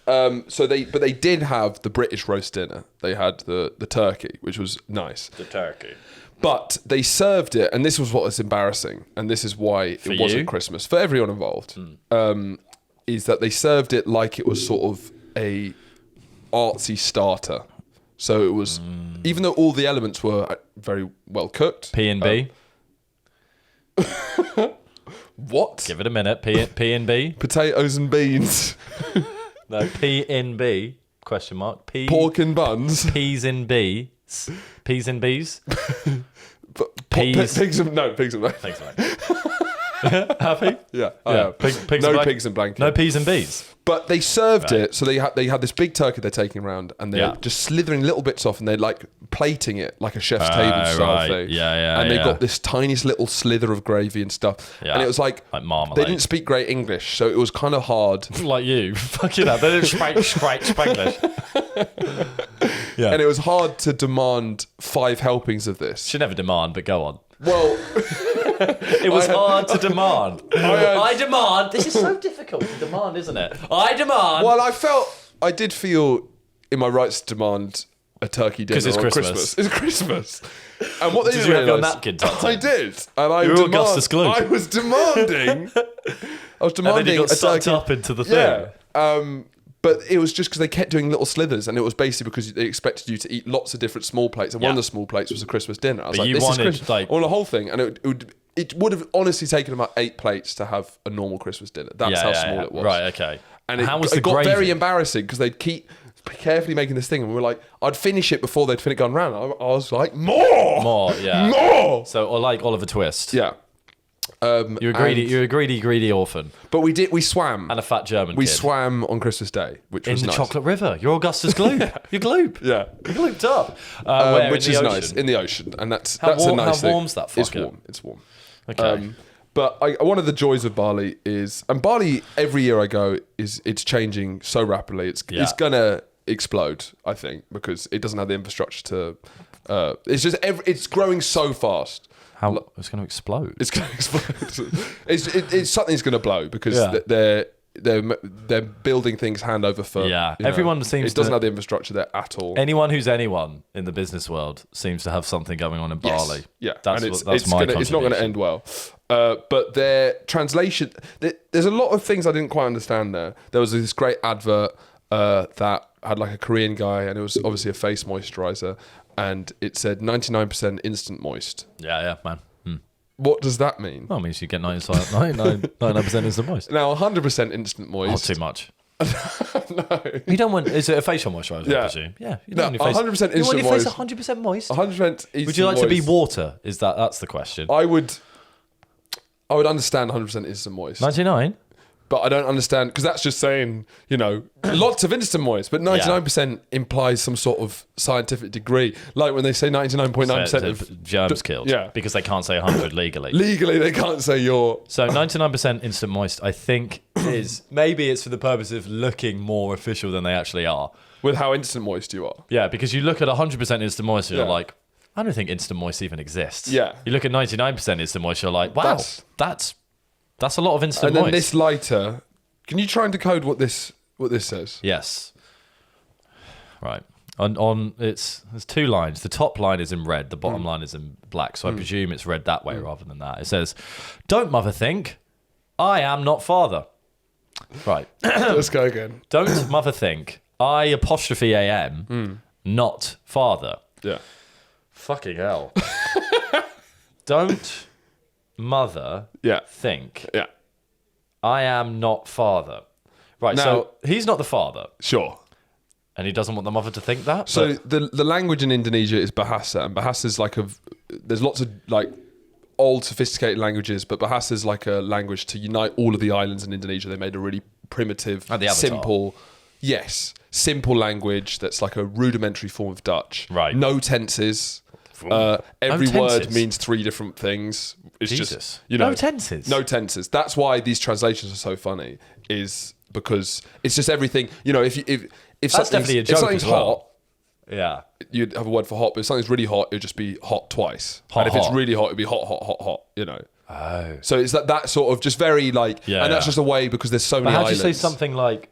But they did have the British roast dinner. They had the turkey, which was nice. The turkey. But they served it, and this was what was embarrassing, and this is why it wasn't Christmas for everyone involved. Is that they served it like it was sort of a artsy starter. So it was, even though all the elements were very well cooked. P&B. What? Give it a minute. P&B. Potatoes and beans. No, P&B, question mark. Pork and buns. Peas and bees. Peas and bees. Pigs and pigs and Thanks, mate. Happy? Yeah. Pigs no and pigs and blanket. No peas and bees. But they served it, so they had this big turkey they're taking around, and they're just slithering little bits off, and they're like plating it like a chef's table style thing. And they got this tiniest little slither of gravy and stuff. Yeah. And it was like marmalade. They didn't speak great English, so it was kind of hard. Like you. Fucking hell. They didn't speak Spanglish. Yeah. And it was hard to demand 5 helpings of this. Should never demand, but go on. Well, it was hard to demand. I demand. This is so difficult to demand, isn't it? I demand. Well, I did feel in my rights to demand a turkey dinner on Christmas. It's Christmas. And what they did you have your napkin tucked in? I did. And you were Augustus Gloop. I was demanding. And then you got sucked up into the thing. Yeah. But it was just because they kept doing little slithers, and it was basically because they expected you to eat lots of different small plates, and one of the small plates was a Christmas dinner. I was like, this is Christmas. On the whole thing, and it would have honestly taken about 8 plates to have a normal Christmas dinner. That's how small it was. Right, okay. And it got very embarrassing because they'd keep carefully making this thing, and we were like, I'd finish it before they'd gone round. I was like, more, yeah, more. So, or like Oliver Twist. Yeah. You're a greedy orphan. But we swam. And a fat German We kid. swam on Christmas Day, which was in the nice. chocolate river. You're Augustus Gloop. You're Gloop. Yeah. You're glooped up. Which is nice, in the ocean. And that's a nice thing. How warm's that fucker? It's warm. Okay. But one of the joys of Bali is, and Bali, every year I go, it's changing so rapidly. It's going to explode, I think, because it doesn't have the infrastructure to... it's growing so fast. How it's going to explode? It's going to explode. Something's going to blow because they're building things hand over foot. Yeah, everyone seems. It doesn't have the infrastructure there at all. Anyone who's anyone in the business world seems to have something going on in Bali. Yeah, that's and it's not going to end well. But their translation, there's a lot of things I didn't quite understand there. There was this great advert that had like a Korean guy, and it was obviously a face moisturizer. And it said 99% instant moist. Yeah, man. What does that mean? Well, it means you get 99% instant moist. Now, 100% instant moist. Not too much. No. You don't want... Is it a facial moisturiser, I presume? Yeah. You don't want your face, 100% instant moist. You want your face 100% moist? 100% instant Would you like moist. to be water? That's the question. I would understand 100% instant moist. 99? But I don't understand, because that's just saying, lots of instant moist, but 99% implies some sort of scientific degree. Like when they say 99.9% of germs killed. Yeah. Because they can't say 100 legally. Legally, they can't say you're... So 99% instant moist, I think, is... Maybe it's for the purpose of looking more official than they actually are. With how instant moist you are. Yeah, because you look at 100% instant moist and you're like, I don't think instant moist even exists. Yeah. You look at 99% instant moist, you're like, wow, that's a lot of instant moist. And then moist. this lighter... Can you try and decode what this says? Yes. Right. There's two lines. The top line is in red. The bottom line is in black. So I presume it's read that way rather than that. It says, "Don't mother think, I am not father." Right. Let's go again. Don't mother think, I apostrophe am not father. Yeah. Fucking hell. Don't mother think. Yeah. I am not father. Right, now, so he's not the father. Sure. And he doesn't want the mother to think that? So the language in Indonesia is Bahasa, and Bahasa is there's lots of old sophisticated languages, but Bahasa is like a language to unite all of the islands in Indonesia. They made a really primitive, simple language that's like a rudimentary form of Dutch. Right. No tenses. Every word means three different things. It's Jesus. just no tenses. No tenses. That's why these translations are so funny. Is because it's just everything. If That's definitely a joke. If something's as well. hot, you'd have a word for hot. But if something's really hot, it'd just be hot twice. Hot, and if it's really hot, it'd be hot, hot, hot, hot. Oh. So it's that sort of just very and that's just a way because there's so many how'd islands. you say something like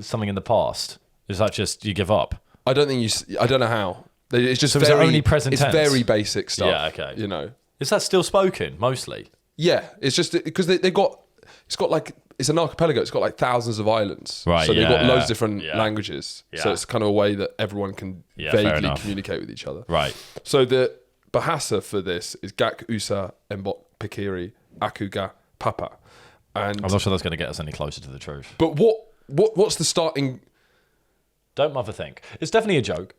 something in the past? Is that just you give up? I don't know how. It's just so very, only present it's tense? Very basic stuff. Yeah, okay. Is that still spoken mostly? Yeah, it's just because it's an archipelago. It's got like thousands of islands. Right. So they've got loads of different languages. Yeah. So it's kind of a way that everyone can vaguely communicate with each other. Right. So the Bahasa for this is Gak Usa Mbok Pikiri Akuga Papa. And I'm not sure that's going to get us any closer to the truth. But what's the starting? Don't mother think. It's definitely a joke.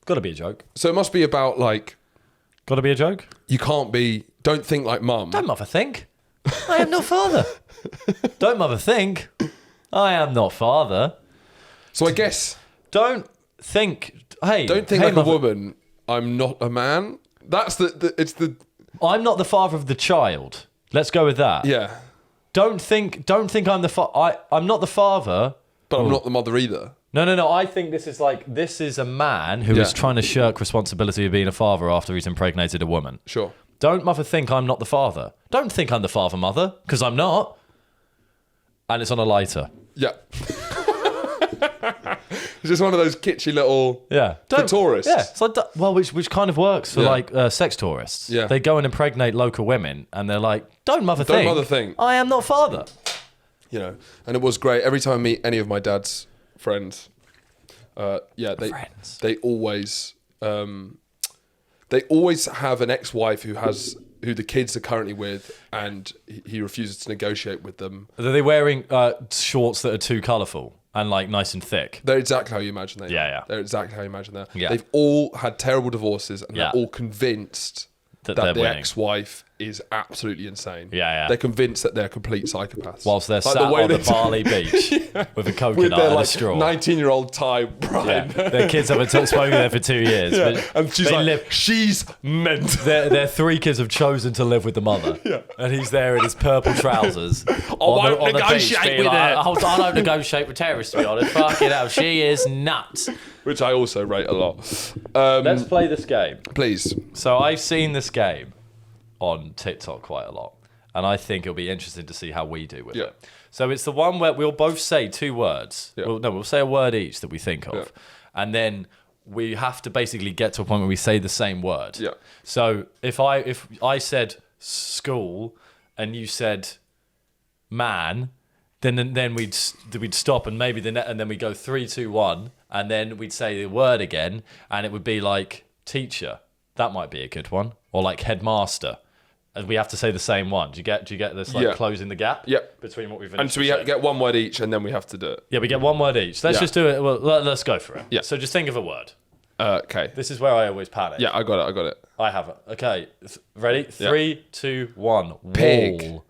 Got to be a joke. So it must be about Got to be a joke? Don't think like mum. Don't mother think. I am not father. Don't mother think. I am not father. So I guess... Don't think... Hey, don't think like a woman. I'm not a man. That's it's the... I'm not the father of the child. Let's go with that. Yeah. Don't think I'm the father. I'm not the father. But I'm not the mother either. No. I think this is a man who is trying to shirk responsibility of being a father after he's impregnated a woman. Sure. Don't mother think I'm not the father. Don't think I'm the father, mother, because I'm not. And it's on a lighter. Yeah. It's just one of those kitschy little... Yeah. For tourists. Yeah. It's like, which kind of works for sex tourists. Yeah. They go and impregnate local women and they're like, don't mother think. I am not father. And it was great. Every time I meet any of my dad's friends, they always have an ex-wife who the kids are currently with, and he refuses to negotiate with them. Are they wearing shorts that are too colourful and like nice and thick. They're exactly how you imagine they are. Yeah. They're exactly how you imagine they are. Yeah. They've all had terrible divorces and Yeah. they're all convinced that they're the winning. ex-wife is absolutely insane. Yeah. They're convinced that they're complete psychopaths. Whilst they're Like sat on the they- Bali beach with a coconut with their and a like straw. 19-year-old Thai Yeah. bride. Their kids haven't spoken there for 2 years. Yeah. But And she's they like, live, she's mental. their 3 kids have chosen to live with the mother. Yeah. And he's there in his purple trousers. won't negotiate with like, her. I don't negotiate with terrorists, to be honest. Fucking hell, she is nuts. Which I also rate a lot. Let's play this game. Please. So I've seen this game on TikTok quite a lot. And I think it'll be interesting to see how we do with Yeah. it. So it's the one where we'll both say 2 words. Yeah. We'll say a word each that we think of. Yeah. And then we have to basically get to a point where we say the same word. Yeah. So if I said school and you said man, then we'd stop and maybe and then we'd go 3, 2, 1, and then we'd say the word again, and it would be like teacher. That might be a good one, or like headmaster. And we have to say the same one. Do you get this like Yeah. closing the gap? Yep. Between what we've And so we get one word each and then we have to do it. Yeah, we get one word each. Let's Yeah. just do it. Well, let's go for it. Yeah. So just think of a word. Okay. This is where I always panic. Yeah, I got it. I have it. Okay. Ready? 3, 2, 1. Pig. Wall.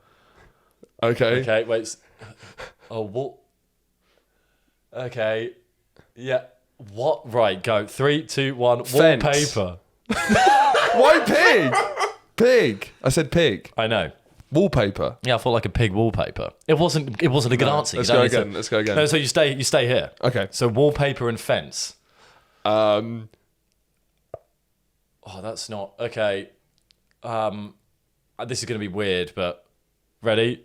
Okay. Okay, wait. Oh, wall. Okay. Yeah. What? Right, go. 3, 2, 1. Fence. Wallpaper. Why pig? Pig. I said pig. I know. Wallpaper. Yeah, I thought like a pig wallpaper. It wasn't a good answer. Let's You don't go need to- again. Let's go again. No, so you stay here. Okay. So wallpaper and fence. Um, Oh, that's not okay. This is going to be weird, but ready?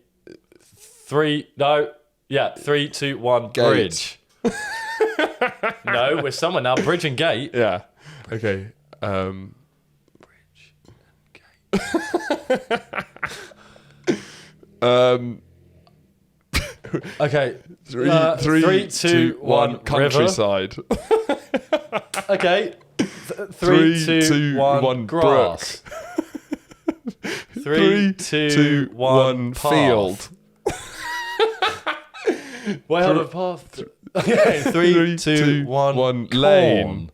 3, 2, 1. Gate. Bridge. No, we're somewhere now. Bridge and gate. yeah. Okay. Okay. Three, two, one. River. Countryside. Okay. 3, 2, 1. Grass. 3, 2, 1. Field. Wait, hold on. Path. Okay. 3, 2, 1. Lane.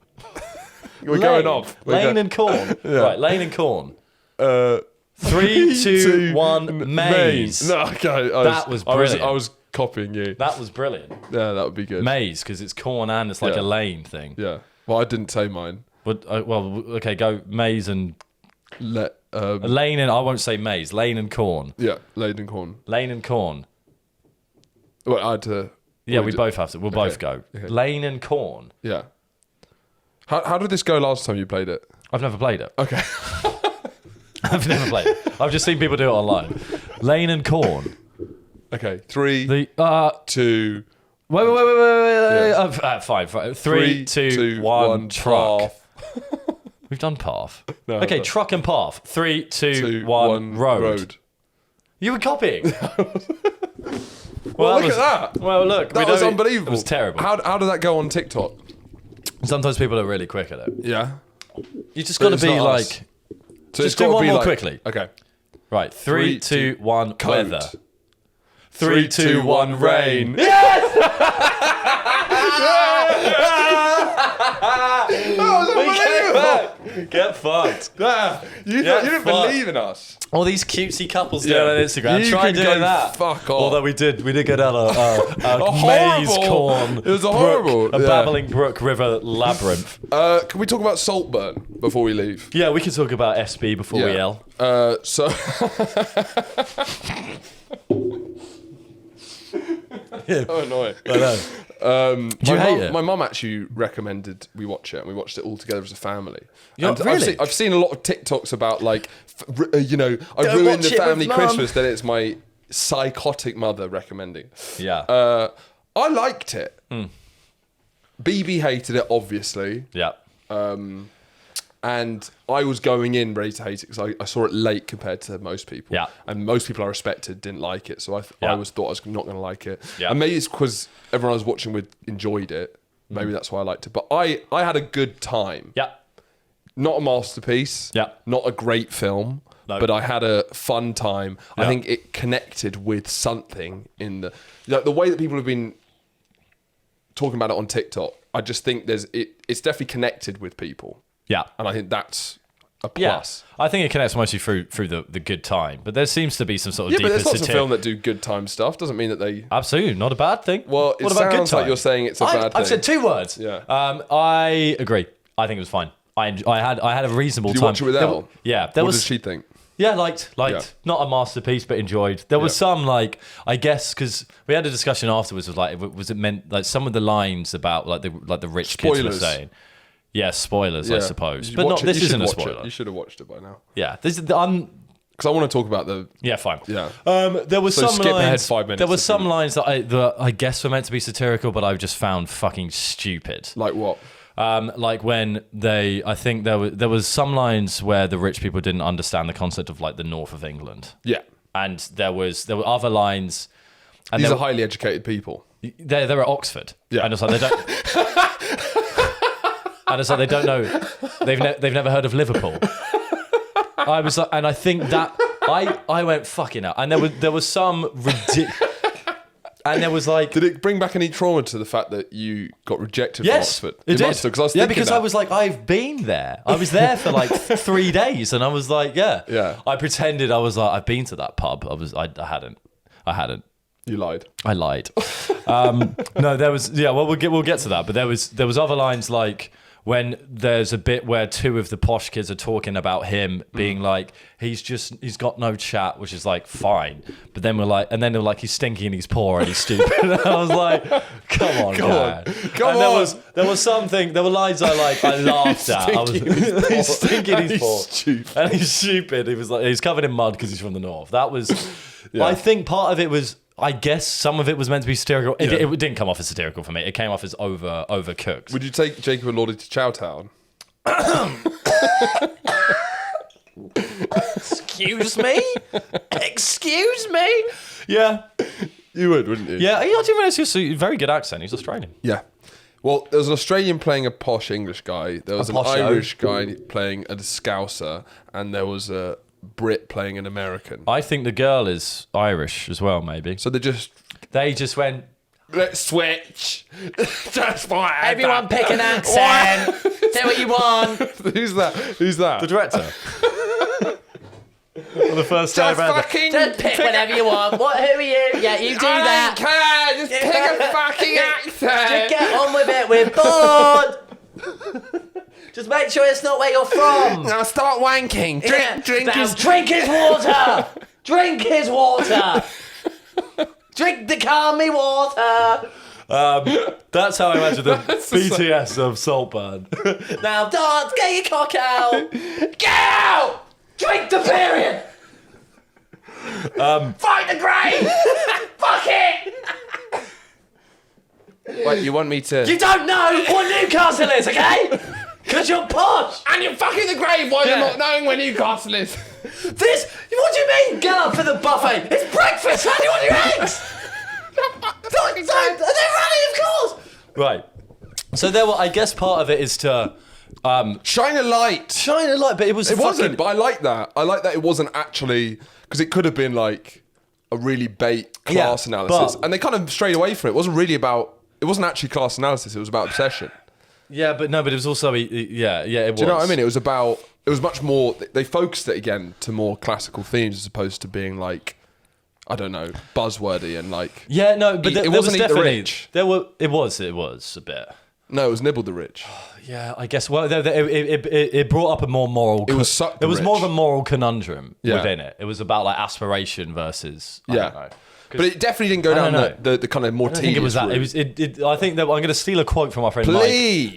We're going off. Lane and corn. Right, lane and corn. 3, 2, 1. Maze. No, okay. That was brilliant. I was copying you. That was brilliant. Yeah, that would be good. Maze, because it's corn and it's like Yeah. a lane thing. Yeah. Well, I didn't say mine. But, okay, go maze and lane and I won't say maze. Lane and corn. Yeah, lane and corn. Lane and corn. Well, I had to. Yeah, we both have to. We'll both go. Okay. Lane and corn. Yeah. How did this go last time you played it? I've never played it. Okay. I've never played it. I've just seen people do it online. Lane and corn. Okay. 3, The 2. Wait. Fine. 3, 2, 1. Truck. Path. We've done path. No, Okay, no. truck and path. 3, 2, 2, 1. 1. Road. You were copying. Well, look at that. Well, look. That was unbelievable. It was terrible. How did that go on TikTok? Sometimes people are really quick at it. Yeah. You just But got to it's be not like. us. So Just it's do gotta one be more like- quickly. Okay. Right. 3, 2, 1. Coat. Weather. 3, 2, 1. Rain. Get fucked. You didn't believe in us. All these cutesy couples Yeah. doing on Instagram. You Try can doing go that. fuck off. Although we did go down a maze horrible- corn. it was a brook, horrible- a yeah. babbling brook river labyrinth. Can we talk about Saltburn before we leave? Yeah, we can talk about SB before we yell. So so annoying. I know. Do you hate it? My mum actually recommended we watch it, and we watched it all together as a family. Yeah, And really? I've seen a lot of TikToks about like, I Don't ruined watch the it family with mum. Christmas. Then it's my psychotic mother recommending. Yeah. I liked it. Hmm. BB hated it, obviously. Yeah. And I was going in ready to hate it because I saw it late compared to most people. Yeah. And most people I respected didn't like it. So I Yeah. always thought I was not going to like it. Yeah. And maybe it's because everyone I was watching with enjoyed it. Maybe that's why I liked it. But I had a good time. Yeah. Not a masterpiece. Yeah. Not a great film. No. But I had a fun time. Yeah. I think it connected with something in the way that people have been talking about it on TikTok. I just think it's definitely connected with people. Yeah. And I think that's a plus. Yeah. I think it connects mostly through the good time. But there seems to be some sort of Yeah, deeper but there's lots of film that do good time stuff. Doesn't mean that they... Absolutely, not a bad thing. Well, it sounds like you're saying it's a bad thing. I've said 2 words. Yeah. I agree. I think it was fine. I had a reasonable Did you time. watch it with Elle? Yeah. What did she think? Yeah, liked. Yeah. Not a masterpiece, but enjoyed. There was some, like, I guess, because we had a discussion afterwards. Was it meant like some of the lines about like the rich kids were saying? Yeah, spoilers, I suppose. But not. This isn't a spoiler. You should have watched it by now. Yeah, this is because I want to talk about the... Yeah, fine. Yeah. There was some skip lines. ahead 5 minutes. There were some lines that I guess were meant to be satirical, but I just found fucking stupid. Like what? Like when I think there was some lines where the rich people didn't understand the concept of like the north of England. Yeah. And there were other lines. And These are highly educated people. They're at Oxford. Yeah. And it's like they don't. And it's like they don't know. They've never heard of Liverpool. I was like, and I think that I went fucking out. And there was some ridiculous. And there was like... Did it bring back any trauma to the fact that you got rejected from Oxford? It did. Must have, because I was like, I've been there. I was there for like 3 days, and I was like, Yeah. I pretended I was like, I've been to that pub. I hadn't. You lied. I lied. No, there was... Yeah, well, we'll get to that. But there was other lines like... When there's a bit where 2 of the posh kids are talking about him being like, he's got no chat, which is like fine. But then they're like, he's stinky and he's poor and he's stupid. And I was like, come on, Dad. Come on. There was lines I laughed at. He's stinky and he's poor. Stupid. And he's stupid. He was like, he's covered in mud because he's from the north. That was, I think part of it was, I guess some of it was meant to be satirical. It didn't come off as satirical for me. It came off as overcooked. Would you take Jacob and Lordy to Chowtown? Excuse me? Excuse me? Yeah. You would, wouldn't you? Yeah, I didn't realise he was a very good accent. He's Australian. Yeah. Well, there was an Australian playing a posh English guy. There was an Irish guy playing a Scouser. And there was a Brit playing an American. I think the girl is Irish as well, maybe. So they just went, let's switch. Just for everyone pick an accent. Say what you want. Who's that? The director. On the first day just pick whatever you want. Who are you? Yeah, you do that. I don't care. Just pick a fucking accent. Just get on with it. We're bored. Just make sure it's not where you're from. Now start wanking. Drink his water. Drink his water. Drink the calming water. That's how I imagine the BTS of Saltburn. Now dance, get your cock out. Get out. Drink the period. Fight the grave. Fuck it. Wait, you want me to... You don't know what Newcastle is, okay? Because you're posh. And you're fucking the grave while you're not knowing where Newcastle is. What do you mean? Get up for the buffet. It's breakfast. How do you want your eggs? They're running, of course. Right. So I guess part of it is to... Shine a light, but it wasn't. But I like that. I like that it wasn't actually... Because it could have been like a really bait class analysis. And they kind of strayed away from it. It wasn't really about... It wasn't actually class analysis. It was about obsession. Yeah, but it was also... it was. Do you know what I mean? It was much more... They focused it again to more classical themes as opposed to being like, I don't know, buzzwordy and like... Yeah, no, but it wasn't Eat the Rich. It was a bit. No, it was Nibble the Rich. Yeah, I guess. Well, it brought up a more moral... It was Suck the It was Rich. more of a moral conundrum within it. It was about like aspiration versus... I don't know. But it definitely didn't go down the kind of more tedious I think it was that. route. I think that I'm going to steal a quote from my friend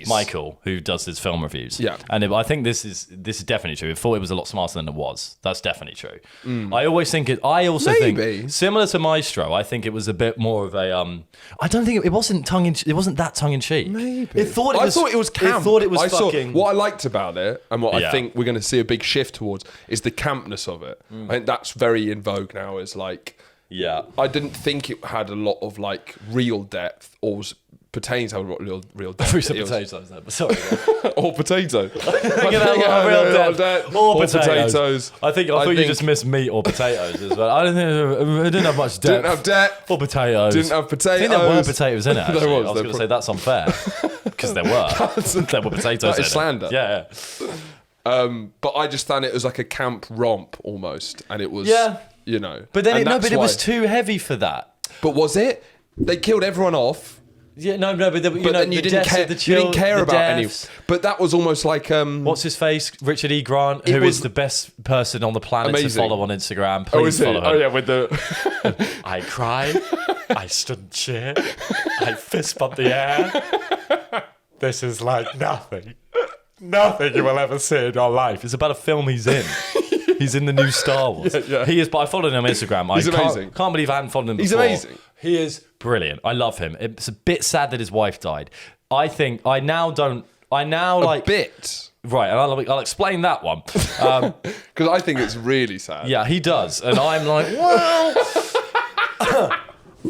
Michael, who does his film reviews. Yeah. And I think this is definitely true. I thought it was a lot smarter than it was. That's definitely true. I always think it. I also think similar to Maestro. I think it was a bit more of a. I don't think it wasn't It wasn't that tongue in cheek. Maybe. I thought it was camp. I thought it was fucking. What I liked about it, and what I think we're going to see a big shift towards, is the campness of it. I think that's very in vogue now. Is like. Yeah, I didn't think it had a lot of like real depth or was Pertains have a real I debt. threw some potatoes there, but sorry. Or potato. Real debt. Or potatoes. I thought you think- just missed meat or potatoes as well. I didn't have much debt. Didn't have debt. Or potatoes. Didn't have potatoes. I think there were potatoes in it, actually. There was. I was going to say that's unfair. Because there were. There were potatoes That in is slander. it. Yeah. But I just found it was like a camp romp almost, and it was, you know. But then and it was too heavy for that. But was it? They killed everyone off. Yeah, no, but Then you didn't care. You didn't care about any. But that was almost like what's his face? Richard E. Grant, who is the best person on the planet to follow on Instagram. Please follow him. Oh yeah, with the I cried. I stood and cheered. I fist bumped the air. This is like nothing you will ever see in your life. It's about a film he's in. He's in the new Star Wars. Yeah. He is, but I followed him on Instagram. He's amazing. Can't believe I hadn't followed him before. He's amazing. He is brilliant. I love him. It's a bit sad that his wife died. I think I now like a bit. Right, and I'll explain that one. Because I think it's really sad. Yeah, he does. And I'm like, well,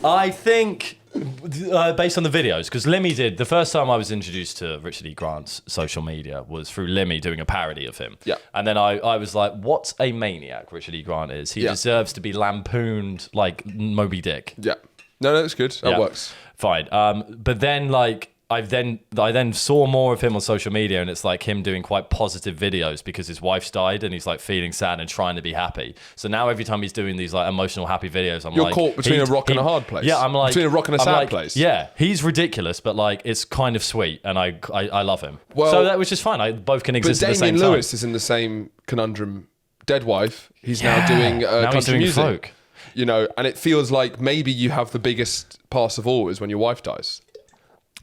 I think based on the videos, because Limmy did, the first time I was introduced to Richard E. Grant's social media was through Limmy doing a parody of him. Yeah. And then I was like, what a maniac Richard E. Grant is. He deserves to be lampooned like Moby Dick. Yeah. No, it's good. That works. Fine. But then like, I then saw more of him on social media, and it's like him doing quite positive videos because his wife's died and he's like feeling sad and trying to be happy. So now every time he's doing these like emotional happy videos, I'm You're like, caught between a rock and a hard place. Yeah, I'm like between a rock and a sad place. Yeah, he's ridiculous, but like it's kind of sweet, and I love him. Well, so that was just fine. Both can exist at the same time. But Damien Lewis is in the same conundrum. Dead wife. He's now doing now he's doing music. folk. You know, and it feels like maybe you have the biggest pass of all is when your wife dies.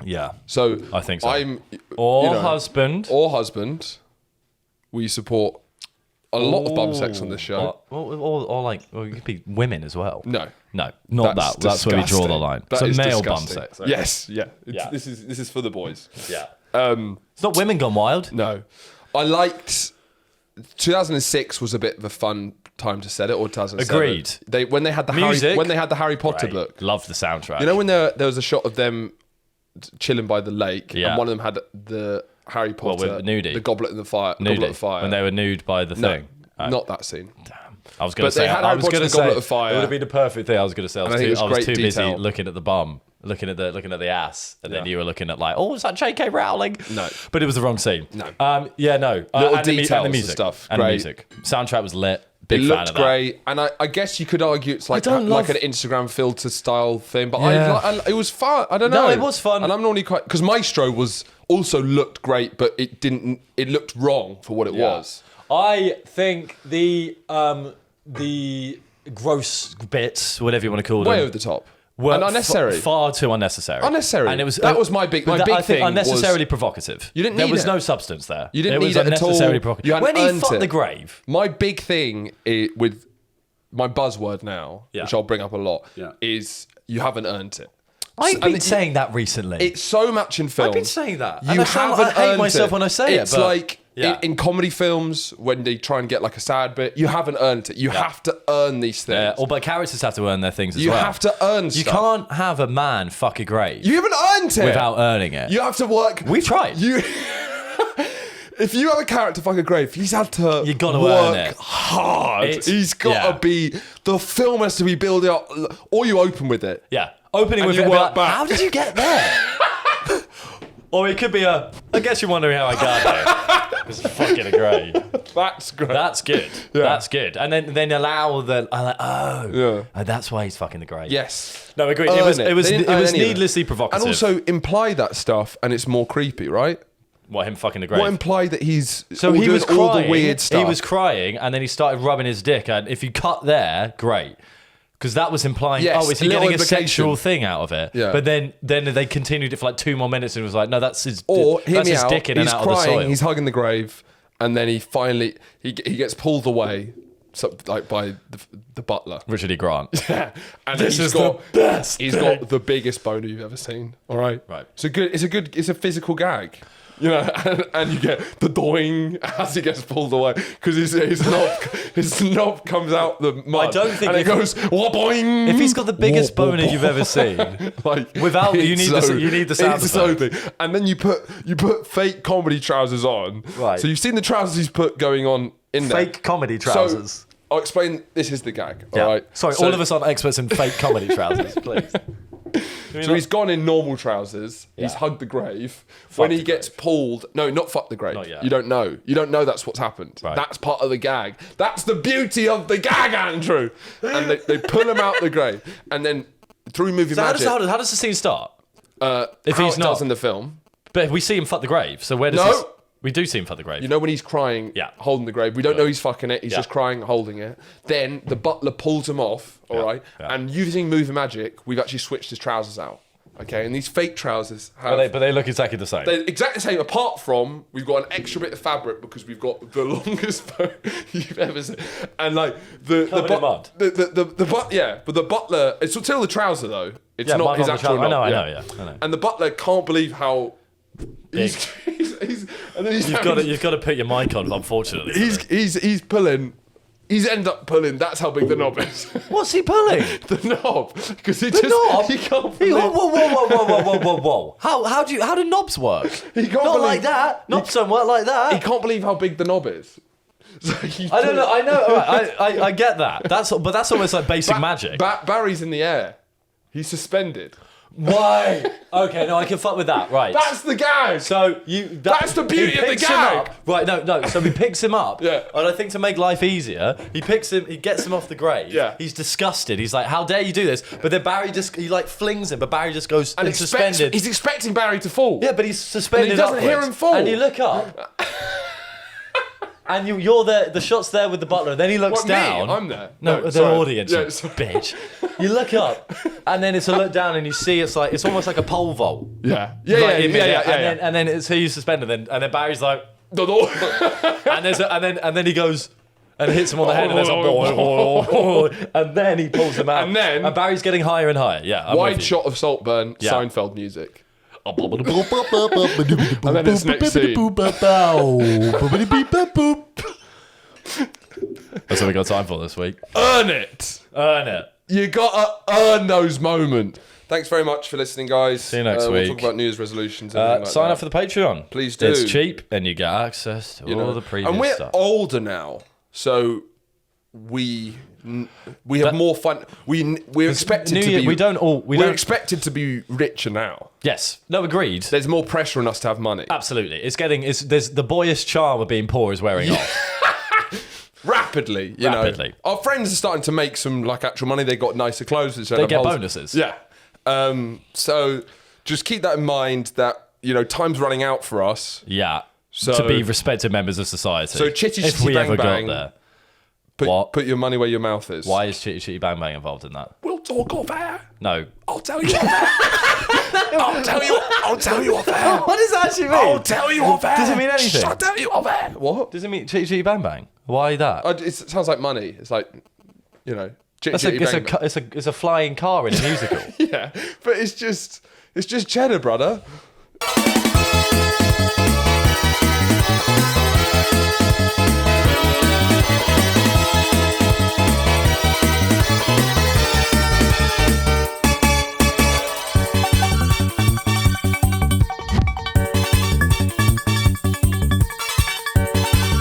Yeah. So I think so. Husband. We support a lot of bum sex on this show. Or like, it could be women as well. No, not that. That's where we draw the line. That so is male disgusting. bum sex. Okay. Yes, yeah. This is for the boys. Yeah. It's not women gone wild. No, I liked 2006 was a bit of a fun time to set it, or 2007. Agreed. When they had the Harry Potter book. Love the soundtrack. You know when there was a shot of them chilling by the lake, Yeah. and one of them had the Harry Potter, with nudie. the goblet in the fire, Nudie. goblet of fire. When they were nude by the thing. Not that scene. I was going to But they say. had I Harry was Potter going to and say. Goblet of Fire. It would have been the perfect thing. I was going to say. I I think it was was too great busy detail. looking at the bum, looking at the ass, and then you were looking at like, oh, is that J.K. Rowling? No. But it was the wrong scene. No. Yeah, no. Little and details and the and music stuff. And the Great. music. Soundtrack was lit. It Big fan looked of that. great, and I guess you could argue it's like don't like love- an Instagram filter style thing, but Yeah. it was fun. I don't know. No, it was fun. and I'm normally quite because Maestro was also looked great, but it didn't. It looked wrong for what it was. I think the gross bits, whatever you want to call them, Way over the top. were And unnecessary. far too unnecessary. Unnecessary. And it was That was my big I think thing unnecessarily was- provocative. You didn't There need was it. no substance there. You didn't it was need it at all. unnecessarily provocative. You hadn't When he earned fucked it. the grave. My big thing with my buzzword now, which I'll bring up a lot, is you haven't earned it. I've been saying that recently. It's so much in film. I've been saying that. You And I sound like haven't I hate earned myself it. when I say it, It's but- like Yeah. in comedy films when they try and get like a sad bit, you haven't earned it. You have to earn these things. But characters have to earn their things as You well. have to earn You stuff. can't have a man fuck a grave You haven't earned it without earning it. You have to work. We've tried. You. If you have a character fuck a grave, he's had to You gotta work earn it. hard. He's got to be. The film has to be building up, or you open with it. Yeah. Opening And with you it, and be work like, back. how did you get there? Or it could be I guess you're wondering how I got there. It's fucking great. That's great. That's good. Yeah. That's good. And then allow the, Yeah. that's why he's fucking the grave. Yes. No, agreed. Earn It was They didn't earn any of it. needlessly provocative. And also imply that stuff, and it's more creepy, right? what, him fucking the grave? What imply that he's So all he doing was crying. all the weird stuff. He was crying, and then he started rubbing his dick. And if you cut there, great, because that was implying, Yes, is he little getting a implication. sexual thing out of it? Yeah. But then they continued it for like 2 more minutes, and it was like, no, that's his. Or hear that's me his out. dick in and He's out of the crying. soil. He's hugging the grave, and then he finally he gets pulled away, like by the butler. Richard E. Grant. And This he's is got the best He's got the biggest boner you've ever seen. All right, Right. It's a physical gag. You know, and you get the doing as he gets pulled away because his knob comes out the mud. I don't think and it goes boing. If he's got the biggest boner you've ever seen, like without you need the sound it's so effect. big. And then you put fake comedy trousers on. Right. So you've seen the trousers he's put going on in there. Fake comedy trousers. So I'll explain. This is the gag. Yeah. All right. Sorry, all of us aren't experts in fake comedy trousers, please. So he's gone in normal trousers. He's Yeah. hugged the grave. When he gets pulled, no, not fuck the grave. Not yet. You don't know. You don't know that's what's happened. Right. That's part of the gag. That's the beauty of the gag, Andrew. And they pull him out the grave, and then through movie So magic. how does the scene start? If he's it not does in the film. But we see him fuck the grave. So where does No. we do see him fuck the grave? You know when he's crying, Yeah. holding the grave. We don't know he's fucking it. He's Yeah. just crying, holding it. Then the butler pulls him off. All right. Yeah. And using movie magic, we've actually switched his trousers out. Okay. And these fake trousers have. but they look exactly the same. They're exactly the same, apart from we've got an extra bit of fabric because we've got the longest boat you've ever seen, and like Covered in mud. but the butler. It's still the trouser though. It's Yeah, not mud his on the actual. trouser. knob, I know. And the butler can't believe how. He's, and then You've got to put your mic on, unfortunately. he's pulling. He's end up pulling. That's how big the knob is. What's he pulling? The knob, because he knob? he can't. Whoa. How do knobs work? He can't Not believe, like that. Knobs don't work like that. He can't believe how big the knob is. So I don't know. I know. All right, I get that. That's almost like basic magic. Barry's in the air. He's suspended. Why? Okay, no, I can fuck with that. Right. That's the gag. So That's the beauty he of the picks him gag. up. Right, no. So he picks him up. Yeah. And I think to make life easier, he gets him off the grave. Yeah. He's disgusted. He's like, how dare you do this? But then Barry he like flings him, but Barry just goes and suspended. He's expecting Barry to fall. Yeah, but he's suspended. And he doesn't hear upwards. him fall. And you look up. And you're there, the shot's there with the butler, and then he looks What, down. me? I'm there. No, the sorry. audience, Yeah, you sorry. bitch. You look up, and then it's a look down, and you see it's almost like a pole vault. Yeah. Like in midair. And then it's he's suspended, and then Barry's like, and then he goes and hits him on the head, and there's a and then he pulls him out, and Barry's getting higher and higher. Yeah, I'm Wide with you. shot of Saltburn, Yeah. Seinfeld music. And And then it's next scene. That's what we got time for this week. Earn it. Earn it. You gotta earn those moments. Thanks very much for listening, guys. See you next We'll week. talk about New Year's resolutions. And like Sign that. up for the Patreon. Please do. It's cheap, and you get access to all the previous and we're stuff. older now, so we have more fun. We're expected New to Year, be. we're expected to be richer now. Yes. No, agreed. There's more pressure on us to have money. Absolutely. There's the boyish charm of being poor is wearing off. Rapidly, you know. Our friends are starting to make some like actual money. They got nicer clothes. They get bonuses. Yeah. So just keep that in mind that, you know, time's running out for us. Yeah. So, to be respected members of society. So chitty if chitty we bang ever bang. got there. Put your money where your mouth is. Why is Chitty Chitty Bang Bang involved in that? We'll talk off air. No. I'll tell you off air. I'll tell you off air. What does that actually mean? I'll tell you off air. Does it mean anything? I'll tell you off air. What? Does it mean Chitty Chitty Bang Bang? Why that? It sounds like money. It's like, you know, chitty chitty bang bang. It's a flying car in a musical. Yeah, but it's just cheddar, brother.